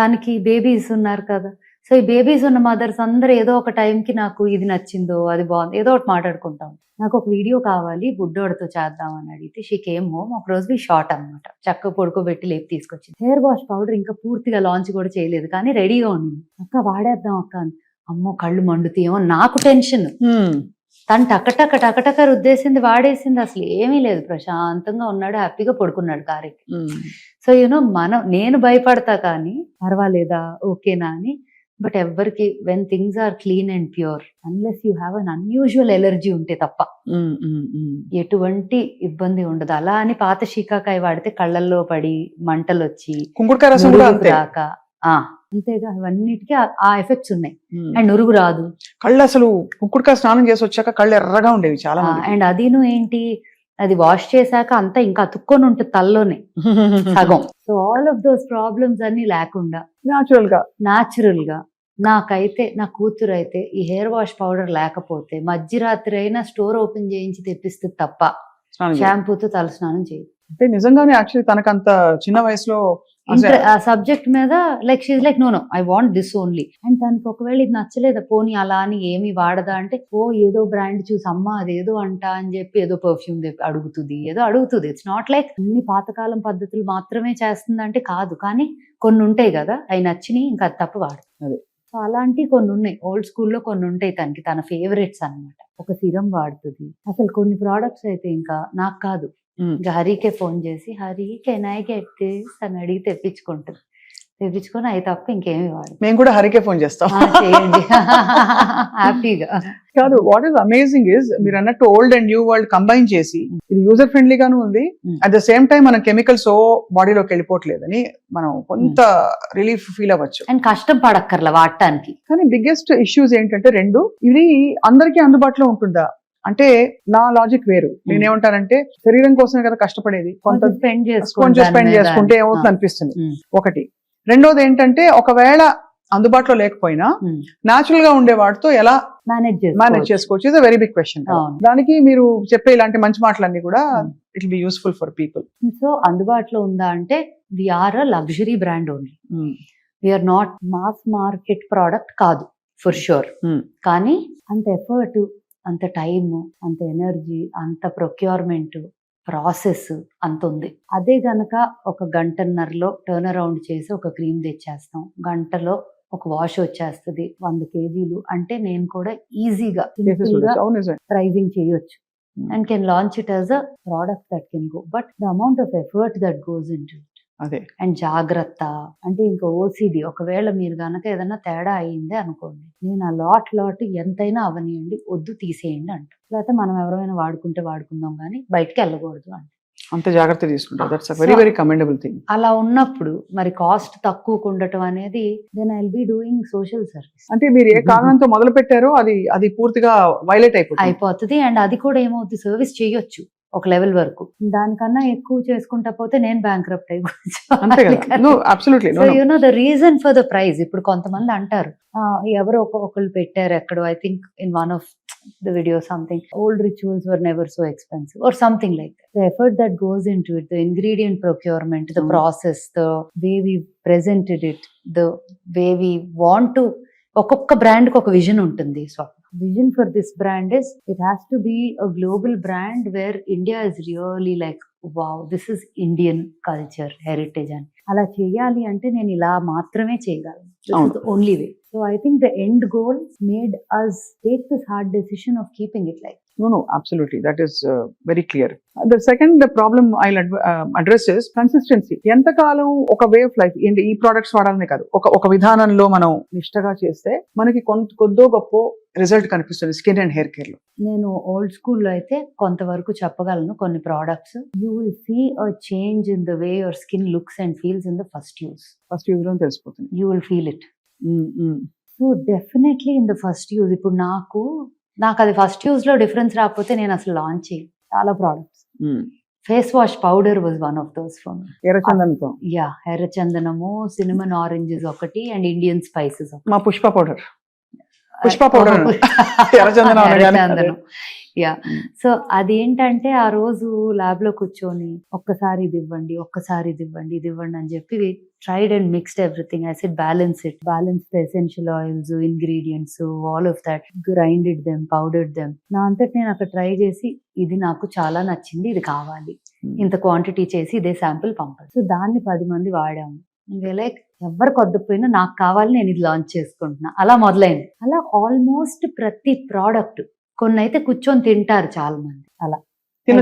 తనకి బేబీస్ ఉన్నారు కదా. సో ఈ బేబీస్ ఉన్న మదర్స్ అందరూ ఏదో ఒక టైంకి నాకు ఇది నచ్చిందో అది బాగుంది ఏదో ఒకటి మాట్లాడుకుంటాం. నాకు ఒక వీడియో కావాలి బుడ్డోడితో చేద్దామని అడిగితే షీ కేమ్ హోమ్. ఒక రోజు షార్ట్ అనమాట, చక్క పడుకోబెట్టి లేపి తీసుకొచ్చింది. హెయిర్ వాష్ పౌడర్ ఇంకా పూర్తిగా లాంచ్ కూడా చేయలేదు కానీ రెడీగా ఉంది. అక్క వాడేద్దాం అక్క. అమ్మో కళ్ళు మండుతాయేమో నాకు టెన్షన్. తను టకటక రుద్దేసింది, వాడేసింది, అసలు ఏమీ లేదు, ప్రశాంతంగా ఉన్నాడు, హ్యాపీగా పడుకున్నాడు కారెక్కి. సో యూనో నేను భయపడతా కానీ పర్వాలేదా ఓకేనా అని. బట్ ఎవరికి when things are clean and pure, unless you have an unusual allergy ఉంటే తప్ప ఎటువంటి ఇబ్బంది ఉండదు. అలా అని పాత షీకాకాయ వాడితే కళ్ళల్లో పడి మంటలు వచ్చి రాక, అంతేగా ఇవన్నిటికీ ఆ ఎఫెక్ట్స్ ఉన్నాయి. అండ్ నురుగు రాదు. కళ్ళు అసలు కుంకుడుకాయ స్నానం చేసి వచ్చాక కళ్ళు ఎర్రగా ఉండేవి చాలా. అండ్ అదిను ఏంటి, అది వాష్ చేశాక అంతా ఇంకా అతుక్కొని ఉంటుంది తల్లోనే సగం. So all of those problems అన్ని లేకుండా న్యాచురల్ గా నాకైతే, నా కూతురు అయితే ఈ హెయిర్ వాష్ పౌడర్ లేకపోతే మధ్యరాత్రి అయినా స్టోర్ ఓపెన్ చేయించి తెప్పిస్తే తప్ప షాంపూతో తలస్నానం చేయదు. అంటే నిజంగానే యాక్చువల్లీ తనకంత చిన్న వయసులో ఆ సబ్జెక్ట్ మీద like she's like no I want this only. And తనకి ఒకవేళ ఇది నచ్చలేదా పోనీ అలా అని ఏమి వాడదా అంటే, ఓ ఏదో బ్రాండ్ చూసి అమ్మ అదేదో అంట అని చెప్పి ఏదో పర్ఫ్యూమ్ అడుగుతుంది, ఏదో అడుగుతుంది. ఇట్స్ నాట్ లైక్ అన్ని పాతకాలం పద్ధతులు మాత్రమే చేస్తుందంటే కాదు, కానీ కొన్ని ఉంటాయి కదా అవి నచ్చినాయి ఇంకా అది తప్ప వాడుతుంది. సో అలాంటివి కొన్ని ఉన్నాయి, ఓల్డ్ స్కూల్లో కొన్ని ఉంటాయి తనకి, తన ఫేవరెట్స్ అన్నమాట. ఒక సిరం వాడుతుంది. అసలు కొన్ని ప్రోడక్ట్స్ అయితే ఇంకా నాకు కాదు, ఇంకా హరికే ఫోన్ చేసి Hari can I get this అని అడిగి తెప్పించుకుంటుంది. తెప్పించుకొని అవి తప్ప ఇంకేమి వాడు. మేము కూడా హరికే ఫోన్ చేస్తాం. చేయండి హ్యాపీగా. కాదు, వాట్ ఈస్ అమేజింగ్ ఇస్ మీరు అన్నట్టు old and new world combine చేసి ఇది యూజర్ ఫ్రెండ్లీ గాను ఉంది. అట్ ద సేమ్ టైం మనం కెమికల్స్ బాడీలోకి వెళ్ళిపోవట్లేదని మనం కొంత రిలీఫ్ ఫీల్ అవ్వచ్చు. అండ్ కష్టం పడక్కర్లా వాడటానికి. కానీ బిగ్గెస్ట్ ఇష్యూస్ ఏంటంటే రెండు, ఇది అందరికీ అందుబాటులో ఉంటుందా అంటే నా లాజిక్ వేరు. నేనేమంటానంటే శరీరం కోసమే కదా కష్టపడేది, కొంత స్పెండ్ స్పెండ్ చేసుకుంటే ఏమవుతుంది అనిపిస్తుంది ఒకటి. రెండోది ఏంటంటే ఒకవేళ అందుబాటులో లేకపోయినా న్యాచురల్ గా ఉండే వాటితో ఎలా మేనేజ్ చేసుకోవచ్చు is a very big question. దానికి మీరు చెప్పే ఇలాంటి మంచి మాటలన్నీ కూడా it will be useful for people. So అందుబాటులో ఉందా అంటే we're a luxury brand only, we're not mass market product కాదు ఫర్ షూర్. కానీ అంత ఎఫర్ట్, అంత టైమ్, అంత ఎనర్జీ, అంత ప్రొక్యూర్మెంట్ ప్రాసెస్ అంత ఉంది. అదే గనక ఒక గంటన్నరలో టర్న్ అరౌండ్ చేసి ఒక క్రీమ్ తెచ్చేస్తాం, గంటలో ఒక వాష్ వచ్చేస్తుంది 100 kgs అంటే నేను కూడా ఈజీగా ప్రైజింగ్ చేయొచ్చు and can launch it as a product that can go. But the amount of effort that goes in to అదే అండ్ జాగ్రత్త అంటే ఇంకా ఓసిడి. ఒకవేళ మీరు గనక ఏదైనా తేడా అయ్యింది అనుకోండి, నేను ఆ లాట్ ఎంతైనా అవనియండి, వద్దు తీసేయండి అంట. లేకపోతే మనం ఎవరైనా వాడుకుంటే వాడుకుందాం కానీ బయటకి వెళ్ళకూడదు అంట. అంత జాగ్రత్త తీసుకుంటారు. That's very very commendable thing. అలా ఉన్నప్పుడు మరి కాస్ట్ తక్కువ ఉండటం అనేది then I will be doing social service. అంటే మీరు ఏ కారణంతో మొదలు పెట్టారో అది పూర్తిగా వైలేట్ అయిపోతుంది. అండ్ అది కూడా ఏమవుతుంది, సర్వీస్ చేయొచ్చు ఒక లెవెల్ వరకు. దానికన్నా ఎక్కువ చేసుకుంటా పోతే నేను బ్యాంక్రప్ట్ అయిపోవచ్చు. You know the reason for the price. ఇప్పుడు కొంతమంది అంటారు ఎవరో ఒకళ్ళు పెట్టారు ఎక్కడో, I think in one of the video something, old rituals were never so expensive or something like that. The effort that goes into it, the ingredient procurement, the process, the way we presented it, the way we want to, ఒక్కొక్క brand కి ఒక vision ఉంటుంది. So vision for this brand is it has to be a global brand where India is really like wow this is Indian culture heritage అని. అలా చేయాలి అంటే నేను ఇలా మాత్రమే చేయగలను. This is the only way. So I think the end goal made us take this hard decision of keeping it like. No, absolutely. That is very clear. The second problem I'll address is consistency. ఎంతకాలం ఒక way of life ఏంటి, ఈ products వాడాలనే కాదు, ఒక విధానంలో మనం నిష్టగా చేస్తే మనకి కొద్దో గొప్ప రిజల్ట్ కనిపిస్తుంది స్కిన్ అండ్ హెయిర్ కేర్ లో. నేను ఓల్డ్ స్కూల్లో అయితే కొంతవరకు చెప్పగలను. కొన్ని products you will see a change in the way your skin looks and feels in the first use లో తెలిసిపోతుంది. You will feel it. So definitely in the first use. ఇప్పుడు నాకు అది ఫస్ట్ యూజ్ లో డిఫరెన్స్ రాకపోతే నేను అసలు launch చేయి. చాలా products, face wash powder was one of those for me. ఎర్రచందనంతో ఎర్రచందనము, సినిమన్ ఆరెంజెస్ ఒకటి అండ్ ఇండియన్ స్పైసెస్. మా పుష్ప పౌడర్ ఎర్రచందనం. యా. సో అదేంటంటే ఆ రోజు ల్యాబ్ లో కూర్చొని ఒక్కసారి ఇది ఇవ్వండి, ఒక్కసారి ఇది ఇవ్వండి, ఇది ఇవ్వండి అని చెప్పి tried and mixed everything. I said balance the essential oils, ingredients, all of that, grinded them, powdered them. నా అంతటి నేను అక్కడ ట్రై చేసి ఇది నాకు చాలా నచ్చింది, ఇది కావాలి, ఇంత క్వాంటిటీ చేసి ఇదే శాంపుల్ పంపాలి. సో దాన్ని 10 మంది వాడాము. లైక్ ఎవరికి వద్దపోయినా నాకు కావాలి, నేను ఇది లాంచ్ చేసుకుంటున్నా. అలా మొదలైంది. అలా ఆల్మోస్ట్ ప్రతి ప్రోడక్ట్. కొన్ని అయితే కూర్చొని తింటారు చాలా మంది. అలా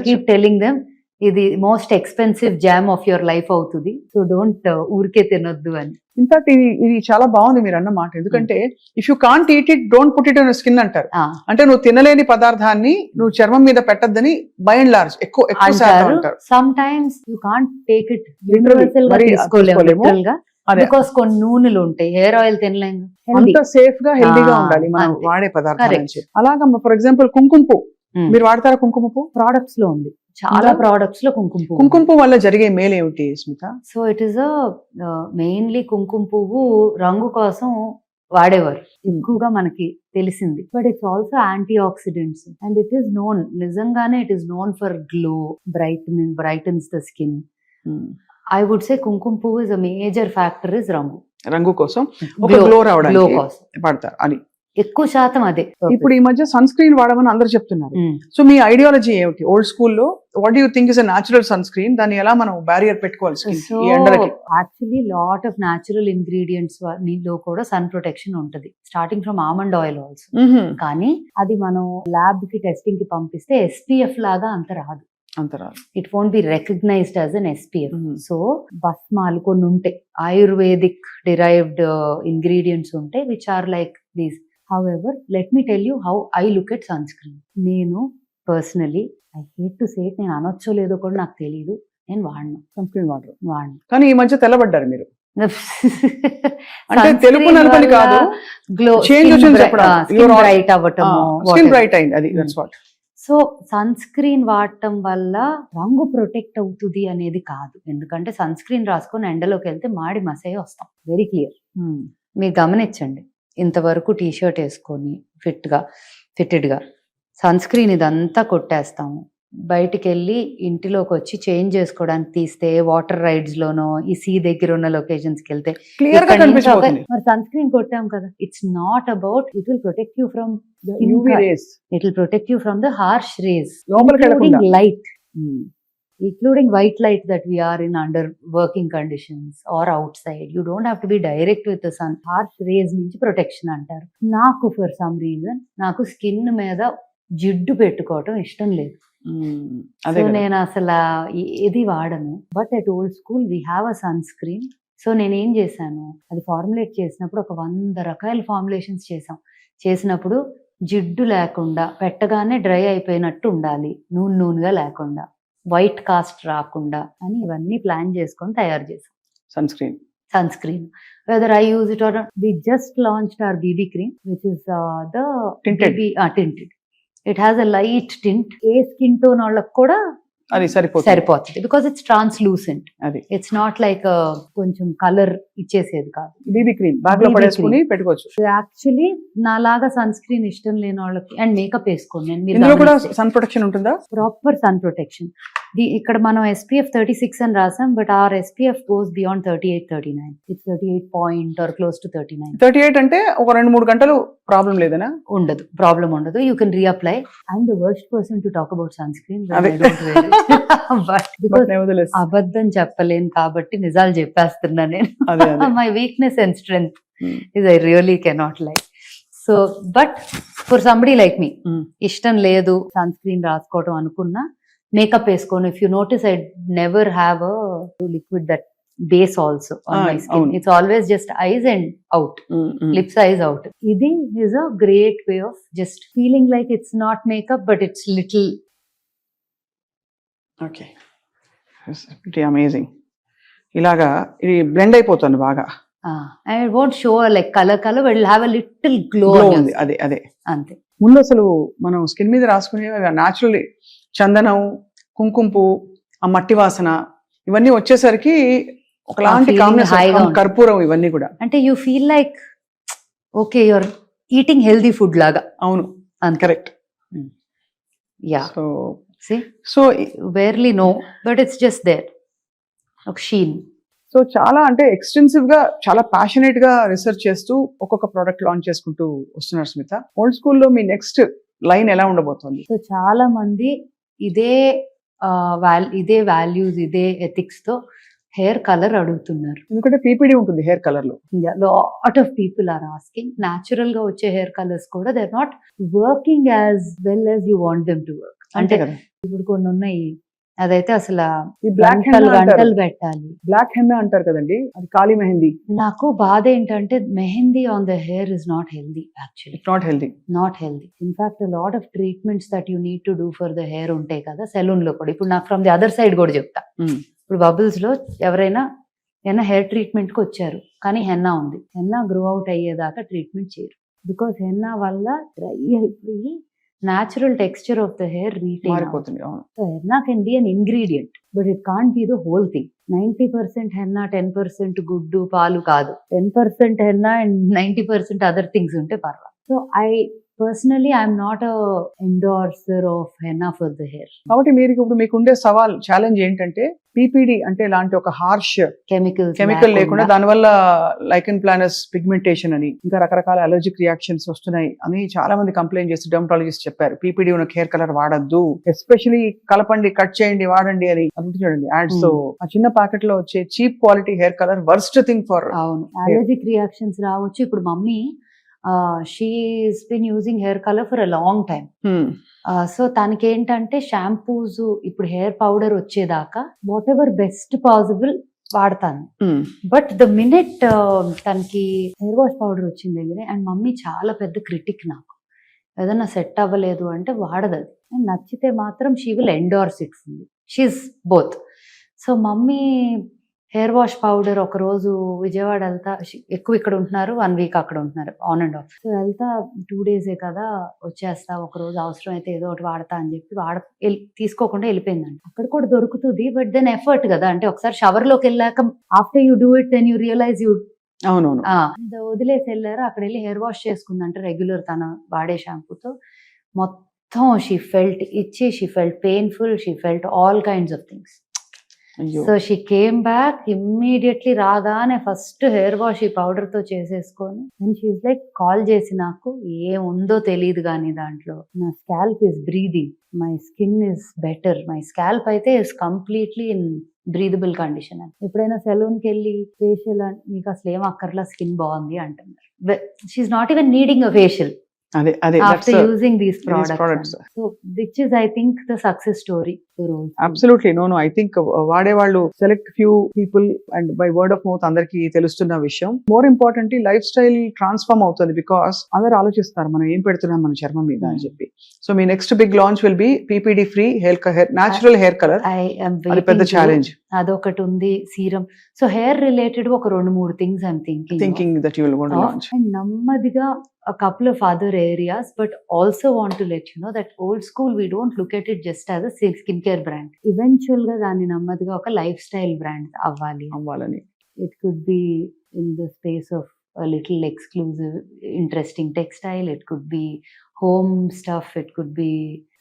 కీప్ టెల్లింగ్ దెమ్ ఇది most expensive jam of your life అవుతుంది, సో డోంట్ ఊరికే తినొద్దు అని. ఇన్ఫాక్ట్ ఇది చాలా బాగుంది మీరు అన్న మాట. ఎందుకంటే if you can't eat it don't put it on skin అంటారు. అంటే నువ్వు తినలేని పదార్థాన్ని నువ్వు చర్మం మీద పెట్టద్దని బై అండ్ లార్జ్ ఎక్కువ అంటారు. Some times you can't take it universal గా తీసుకోలేము బికాస్ కొన్ని నూనెలు ఉంటాయి, హెయిర్ ఆయిల్ తినలేము. అంత సేఫ్ గా హెల్దీగా ఉండాలి మనం వాడే పదార్థాలు. అలాగా ఫర్ ఎగ్జాంపుల్ కుంకుమ పువ్వు మీరు వాడతారా? కుంకుమ పువ్వు ప్రోడక్ట్స్ లో ఉంది, చాలా ప్రోడక్ట్స్ లో కుంకుమ పువ్వు వల్ల జరిగే మేలు ఏమిటి Smitha? So it is mainly కుంకుమ పువ్వు రంగు కోసం వాడేవారు ఎక్కువగా మనకి తెలిసింది. But it's also anti oxidants and it is known, నిజంగానే it is known for glow, brightens the skin. I would say కుంకుమ పువ్వు is a major factor is రంగు కోసం, గ్లో కోసం పడతారు అని ఎక్కువ శాతం అదే. ఇప్పుడు ఈ మధ్య సన్ స్క్రీన్ వాడమని అందరు చెప్తున్నారు. సో మీ ఐడియాలజీ ఏమిటి? ఓల్డ్ స్కూల్లో what do you think is a natural sun screen? దాన్ని ఎలా మనం బ్యారియర్ పెట్టుకోవాలి స్కిన్ కి ఈ ఎండలకి? Actually lot of natural ingredients లో కూడా సన్ ప్రొటెక్షన్ ఉంటది, starting from almond oil also. కానీ అది మనం ల్యాబ్ కి టెస్టింగ్ కి పంపిస్తే SPF లాగా అంత రాదు. అంతరాలు. It won't be recognized as an SPF. Mhm. So భస్మాలు కొన్ని ఉంటాయి, ఆయుర్వేదిక్ డిరైవ్డ్ ఇంగ్రీడియంట్స్ ఉంటాయి which are like these. However let me tell you how I look at sun screen. నేను personally, I hate to say it, నేను అనొచ్చో లేదో కూడా నాకు తెలియదు, నేను వాడను. సన్ స్క్రీన్ వాడరు. వాడను. కానీ ఈ మధ్య తెల్లబడ్డారు మీరు. అంటే తెలుపు నలుపని కాదు, గ్లో, చేంజ్ వచ్చింది చెప్పడం. స్కిన్ బ్రైట్ అవ్వటము, స్కిన్ బ్రైట్ అయింది, అది that's what. So sun screen వాడటం వల్ల రంగు ప్రొటెక్ట్ అవుతుంది అనేది కాదు, ఎందుకంటే సన్ స్క్రీన్ రాసుకొని ఎండలోకి వెళ్తే మాడి మసయ్య వస్తాం. Very clear. మీరు గమనించండి, ఇంతవరకు టీషర్ట్ వేసుకొని ఫిట్టెడ్గా సన్ స్క్రీన్ ఇదంతా కొట్టేస్తాము, బయటికి వెళ్ళి ఇంటిలోకి వచ్చి చేంజ్ చేసుకోవడానికి తీస్తే వాటర్ రైడ్స్ లోనో ఈ సీ దగ్గర ఉన్న లొకేషన్స్ కి వెళ్తే క్లియర్ గా కనిపించబోతుంది. మరి సన్ స్క్రీన్ కొట్టాం కదా, it's not about it will protect you from UV rays. It will protect you from the harsh rays, లోపలికి వెళ్ళకుండా. Light, including white light that we are in under working conditions or outside. You don't have to be direct with the sun. Harsh rays నుంచి protection అంటారు. నాకు for some reason నాకు skin మీద జిడ్డు పెట్టుకోవటం ఇష్టం లేదు. అదే సో కదా. నేను అసలు ఏది వాడను. But at old school we have a son screen. So నేనేం చేశాను, అది ఫార్ములేట్ చేసినప్పుడు ఒక 100 రకాల ఫార్ములేషన్స్ చేసినప్పుడు జిడ్డు లేకుండా, పెట్టగానే డ్రై అయిపోయినట్టు ఉండాలి, నూనెగా లేకుండా, వైట్ కాస్ట్ రాకుండా అని ఇవన్నీ ప్లాన్ చేసుకొని తయారు చేసాం sun screen. sunscreen. Whether I use it or not, we just launched our BB cream, which is the Tinted. Tinted. It has a light tint. A skin tone వాళ్ళకి కూడా అది సరిపోతుంది because it's translucent. అది It's not like a కొంచెం colour ఇచ్చేసేది కాదు. BB cream bag లో BB పడేసుకుని పెట్టుకోవచ్చు. Actually నాలాగా సన్ స్క్రీన్ ఇష్టం లేని వాళ్ళకి అండ్ మేకప్ వేసుకోండి నేను, ఇందులో కూడా మీరు సన్ ప్రొటెక్షన్ ఉంటుందా? Proper sun protection. ఇక్కడ మనం SPF 36 అని రాసాం, but our SPF goes beyond 38-39. It's 38 point or close to 39. 38 అంటే ఒక 2-3 గంటలు ప్రాబ్లం లేదనా? ఉండదు, ప్రాబ్లం ఉండదు. You can reapply. I'm the worst person to talk about sun screen, but because అబద్ధం చెప్పలేను కాబట్టి నిజాలు చెప్పేస్తున్నా నేను. My weakness and strength is I really cannot lie. So but for somebody like me, ఇష్టం లేదు సన్ స్క్రీన్ రాసుకోవడం అనుకున్నా, మేకప్ వేసుకోను. If you notice I never have a liquid that base also on my skin. It's always just eyes and out, lips, eyes out. Idi is a great way of just feeling like it's not makeup but it's little. Okay, it's pretty amazing. ఇలాగా ఇది blend అయిపోతుంది బాగా. And it won't show like color but it'll have a little glow ఉంది. అదే అంతే. ముందు అసలు మనం స్కిన్ మీద రాసుకునే న్యాచురల్లీ చందనం, కుంకుమ పువ్వు, ఆ మట్టి వాసన ఇవన్నీ వచ్చేసరికి ఒకలాంటి కాంబినేషన్, కర్పూరం, ఇవన్నీ కూడా అంటే you feel like okay you're eating healthy food లాగా. అవును, correct. Yeah, so so barely no but it's just there ఒక షీన్. సో చాలా అంటే ఎక్స్టెన్సివ్ గా, చాలా ప్యాషనేట్ గా రీసెర్చ్ చేస్తూ ఒక్కొక్క ప్రోడక్ట్ లాంచ్ చేసుకుంటూ వస్తున్నారు స్మిత. ఓల్డ్ స్కూల్లో మీ నెక్స్ట్ లైన్ ఎలా ఉండబోతోంది? సో చాలా మంది ఇదే వాల్యూస్, ఇదే ఎథిక్స్ తో హెయిర్ కలర్ అడుగుతున్నారు. ఎందుకంటే పీపీడీ ఉంటుంది హెయిర్ కలర్ లో. Lot of people are asking. Natural గా వచ్చే హెయిర్ కలర్స్ కూడా they are not working as well as you want them to work. అంటే ఇప్పుడు కొన్ని ఉన్నాయి, అదైతే అసలు గంటలు పెట్టాలి. బ్లాక్ హెన్నా అంటారు కదండి, అది కాళీ మెహందీ. నాకు బాధ ఏంటంటే mehndi on the hair is not healthy. Actually not healthy. In fact lot of treatments that you need to do for the hair ఉంటాయి కదా సెలూన్ లో కూడా. ఇప్పుడు నాకు ఫ్రమ్ ది అదర్ సైడ్ కూడా చెప్తా. ఇప్పుడు బబుల్స్ లో ఎవరైనా హెయిర్ ట్రీట్మెంట్ కి వచ్చారు కానీ హెన్నా ఉంది, హెన్నా గ్రో అవుట్ అయ్యేదాకా ట్రీట్మెంట్ చేయరు. బికాస్ హెన్నా వల్ల డ్రై అయిపోయి natural texture of the hair retain. So henna can be an ingredient but it can't be the whole thing. 90% henna, 10% guddu paalu kaadu. 10% henna and 90% other things unte parva. So personally I'm not a endorser of henna for the hair. కాబట్టి మీకు ఉండే సవాల్, challenge ఏంటంటే PPD అంటే ఇలాంటి ఒక harsh chemical లేకుండా, దానివల్ల లైకెన్ ప్లానస్ పిగ్మెంటేషన్ అని ఇంకా రకరకాల అలర్జిక్ రియాక్షన్స్ వస్తున్నాయి అని చాలా మంది కంప్లైంట్ చేసి డెర్మటాలజిస్ట్ చెప్పారు. పీపీడీ ఉన్న హెయిర్ కలర్ వాడద్దు, ఎస్పెషలీ కలపండి, కట్ చేయండి, వాడండి అని అంటుంది చూడండి యాడ్స్. సో ఆ చిన్న ప్యాకెట్ లో వచ్చే cheap quality hair colour worst thing for. అవును, అలర్జిక్ రియాక్షన్స్ రావచ్చు. ఇప్పుడు mummy she's been using hair colour for a long time. So తనకి ఏంటంటే షాంపూస్, ఇప్పుడు హెయిర్ పౌడర్ వచ్చేదాకా వాట్ ఎవర్ బెస్ట్ పాసిబుల్ వాడతాను. బట్ ద మినిట్ తనకి హెయిర్ వాష్ పౌడర్ వచ్చింది దగ్గర, అండ్ మమ్మీ చాలా పెద్ద క్రిటిక్ నాకు, ఏదన్నా సెట్ అవ్వలేదు అంటే వాడదు అది, అండ్ నచ్చితే మాత్రం she will endorse it fully. She's both. So mummy hair wash powder ఒక రోజు విజయవాడ వెళ్తా, ఎక్కువ ఇక్కడ ఉంటున్నారు, 1 week అక్కడ ఉంటున్నారు, ఆన్ అండ్ ఆఫ్. సో వెళ్తా 2 days కదా వచ్చేస్తా, ఒక రోజు అవసరం అయితే ఏదో ఒకటి వాడతా అని చెప్పి తీసుకోకుండా వెళ్ళిపోయిందండి. అక్కడ కూడా దొరుకుతుంది, బట్ దెన్ ఎఫర్ట్ కదా, అంటే ఒకసారి షవర్ లోకి వెళ్ళాక after you do it then you realise you. అవునవును. వదిలేసి వెళ్ళారు. అక్కడ వెళ్ళి హెయిర్ వాష్ చేసుకుందంటే రెగ్యులర్ తన వాడే షాంపూతో. మొత్తం షీ ఫెల్ట్ ఇచ్చి, she felt painful, she felt all kinds of things. So she came back immediately. రాగానే ఫస్ట్ హెయిర్ వాష్ ఈ పౌడర్ తో చేసేసుకొని, అండ్ షీఈస్ లైక్ కాల్ చేసి, నాకు ఏముందో తెలియదు కానీ దాంట్లో నా scalp is breathing, my skin is better, my scalp అయితే is completely in breathable condition అని. ఎప్పుడైనా సెలూన్కి వెళ్ళి ఫేషియల్ మీకు అసలు ఏం అక్కర్లా, స్కిన్ బాగుంది అంటున్నారు. She's not even needing a facial after using these products. So which is I think the success story for all. Absolutely. No, I think వాడే వాళ్ళు select few people and by word of mouth అందరికి తెలుస్తున్న విషయం. More importantly life style transform అవుతుంది, because అందరు ఆలోచిస్తారు మనం ఏం పెడుతున్నాం మన చర్మం మీద అని చెప్పి. సో మీ next big launch will be PPD free hair natural hair colour. అది పెద్ద ఛాలెంజ్. అదొకటి ఉంది, సీరం. సో హెయిర్ రిలేటెడ్ ఒక 2-3 things I'm thinking that you will go to launch. And నెమ్మదిగా a couple of other areas, but also want to let you know that old school we don't look at it just as a skincare brand. Eventual ga dani nammadiga oka lifestyle brand avvalani. It could be in the space of a little exclusive interesting textile, it could be home stuff, it could be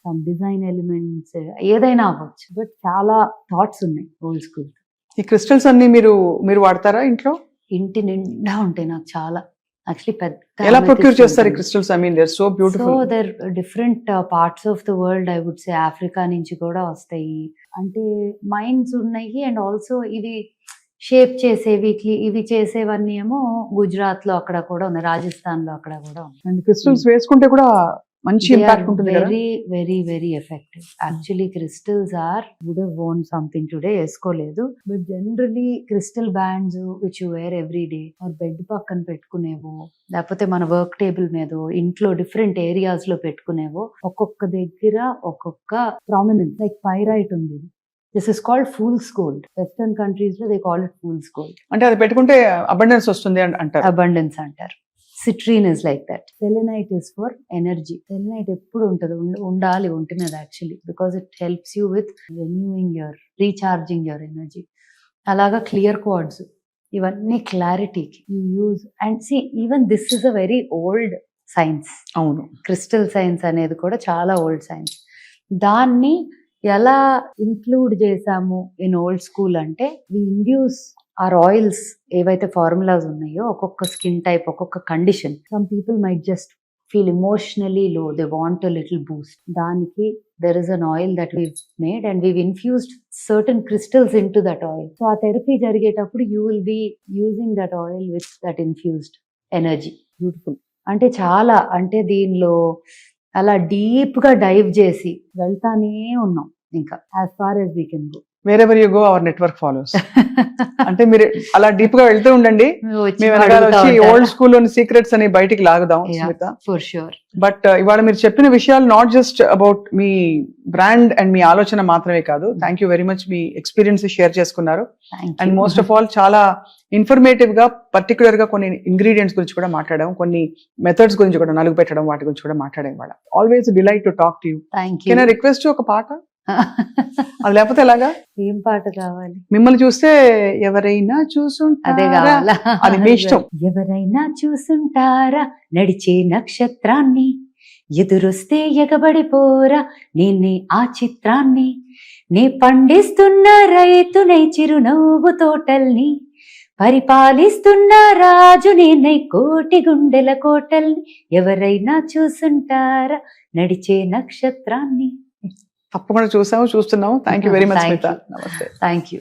some design elements, ఏదైనా అవ్వచ్చు. But చాలా thoughts ఉన్నాయి old school. ఈ crystals అన్ని మీరు వాడతారా ఇంట్లో? ఇంటి నిండా ఉంటాయి నాకు చాలా. Actually పెద్ద ఎలా ప్రొక్యూర్ చేస్తారు ఈ crystals? I mean they are so beautiful. So they are different parts of the world, I would say Africa నుంచి కూడా వస్తాయి. అంటే మైన్స్ ఉన్నాయి, అండ్ ఆల్సో ఇవి షేప్ చేసేవి, ఇవి చేసేవన్నీ ఏమో గుజరాత్ లో అక్కడ కూడా ఉన్నాయి, రాజస్థాన్ లో అక్కడ కూడా ఉన్నాయి. అండ్ క్రిస్టల్స్ వేసుకుంటే కూడా మంచి ఇంపాక్ట్ ఉంటుంది కదా. Very very very effective. Actually crystals would have worn something today, వేసుకోలేదు, but generally crystal bands which you wear every day, or bed పక్కన పెట్టుకునేవో, లేకపోతే మన వర్క్ టేబుల్ మీద ఇంట్లో డిఫరెంట్ ఏరియాస్ లో పెట్టుకునేవో, ఒక్కొక్క దగ్గర ఒక్కొక్క ప్రామినెన్స్. లైక్ పైరైట్ ఉంది, this is called fool's gold. Western countries లో they call it fool's gold. అంటే అది పెట్టుకుంటే అబండెన్స్ వస్తుంది అంటారు. అబండెన్స్ అంటారు. Citrine is like that. Selenite is for energy. Selenite ఎప్పుడు ఉండాలి ఒంటి మీద actually, because it helps you with recharging your energy. అలాగా క్లియర్ క్వార్ట్స్, ఇవన్నీ క్లారిటీకి you use. And see even this is a very old science. అవును, crystal science అనేది కూడా చాలా ఓల్డ్ సైన్స్. దాన్ని ఎలా ఇంక్లూడ్ చేసాము ఇన్ ఓల్డ్ స్కూల్ అంటే, వి ఇండ్యూస్ ఆర్ ఆయిల్స్ ఏవైతే ఫార్ములాస్ ఉన్నాయో, ఒక్కొక్క స్కిన్ టైప్, ఒక్కొక్క condition. Some people might just feel emotionally low, they want a little boost. దానికి there is an oil that we've made and we've infused certain crystals into that oil. So ఆ therapy జరిగేటప్పుడు you will be using that oil with that infused energy. Beautiful. అంటే చాలా, అంటే దీనిలో అలా deep గా dive చేసి వెళ్తానే ఉన్నాం ఇంకా, as far as we can go. Wherever you go, our network follows. అంటే మీరు అలా డీప్ గా వెళ్తూ ఉండండి, మీ వెనకాల వచ్చి ఓల్డ్ స్కూల్ లోని సీక్రెట్స్ అని బయటికి లాగుదాం స్మిత. For sure. బట్ ఇవాళ మీరు చెప్పిన విషయాలు నాట్ జస్ట్ అబౌట్ మీ బ్రాండ్ అండ్ మీ ఆలోచన మాత్రమే కాదు. థ్యాంక్ యూ వెరీ మచ్, మీ ఎక్స్పీరియన్స్ షేర్ చేసుకున్నారు. అండ్ మోస్ట్ ఆఫ్ ఆల్ చాలా ఇన్ఫర్మేటివ్ గా, పర్టికులర్ గా కొన్ని ఇంగ్రీడియంట్స్ గురించి కూడా మాట్లాడాం, కొన్ని మెథడ్స్ గురించి కూడా, నలుగు పెట్టడం వాటి గురించి కూడా మాట్లాడాం. ఇవాళ always delight to talk to you. Can I request ఒక పాట? అది లేకపోతే ఎలాగా? ఏం పాట కావాలి? మిమ్మల్ని చూస్తే ఎవరైనా చూసుంటారా, అదే కావాలా? అది మీ ఇష్టం. ఎవరైనా చూసుంటారా నడిచే నక్షత్రాన్ని, ఎదురొస్తే ఎగబడిపోరా నేనే ఆ చిత్రాన్ని, నే పండిస్తున్న రైతునై చిరునవ్వు తోటల్ని, పరిపాలిస్తున్న రాజు నేనై కోటి గుండెల కోటల్ని, ఎవరైనా చూసుంటారా నడిచే నక్షత్రాన్ని. తప్పకుండా చూస్తున్నాము. Thank you very much Smitha. నమస్తే. Thank you.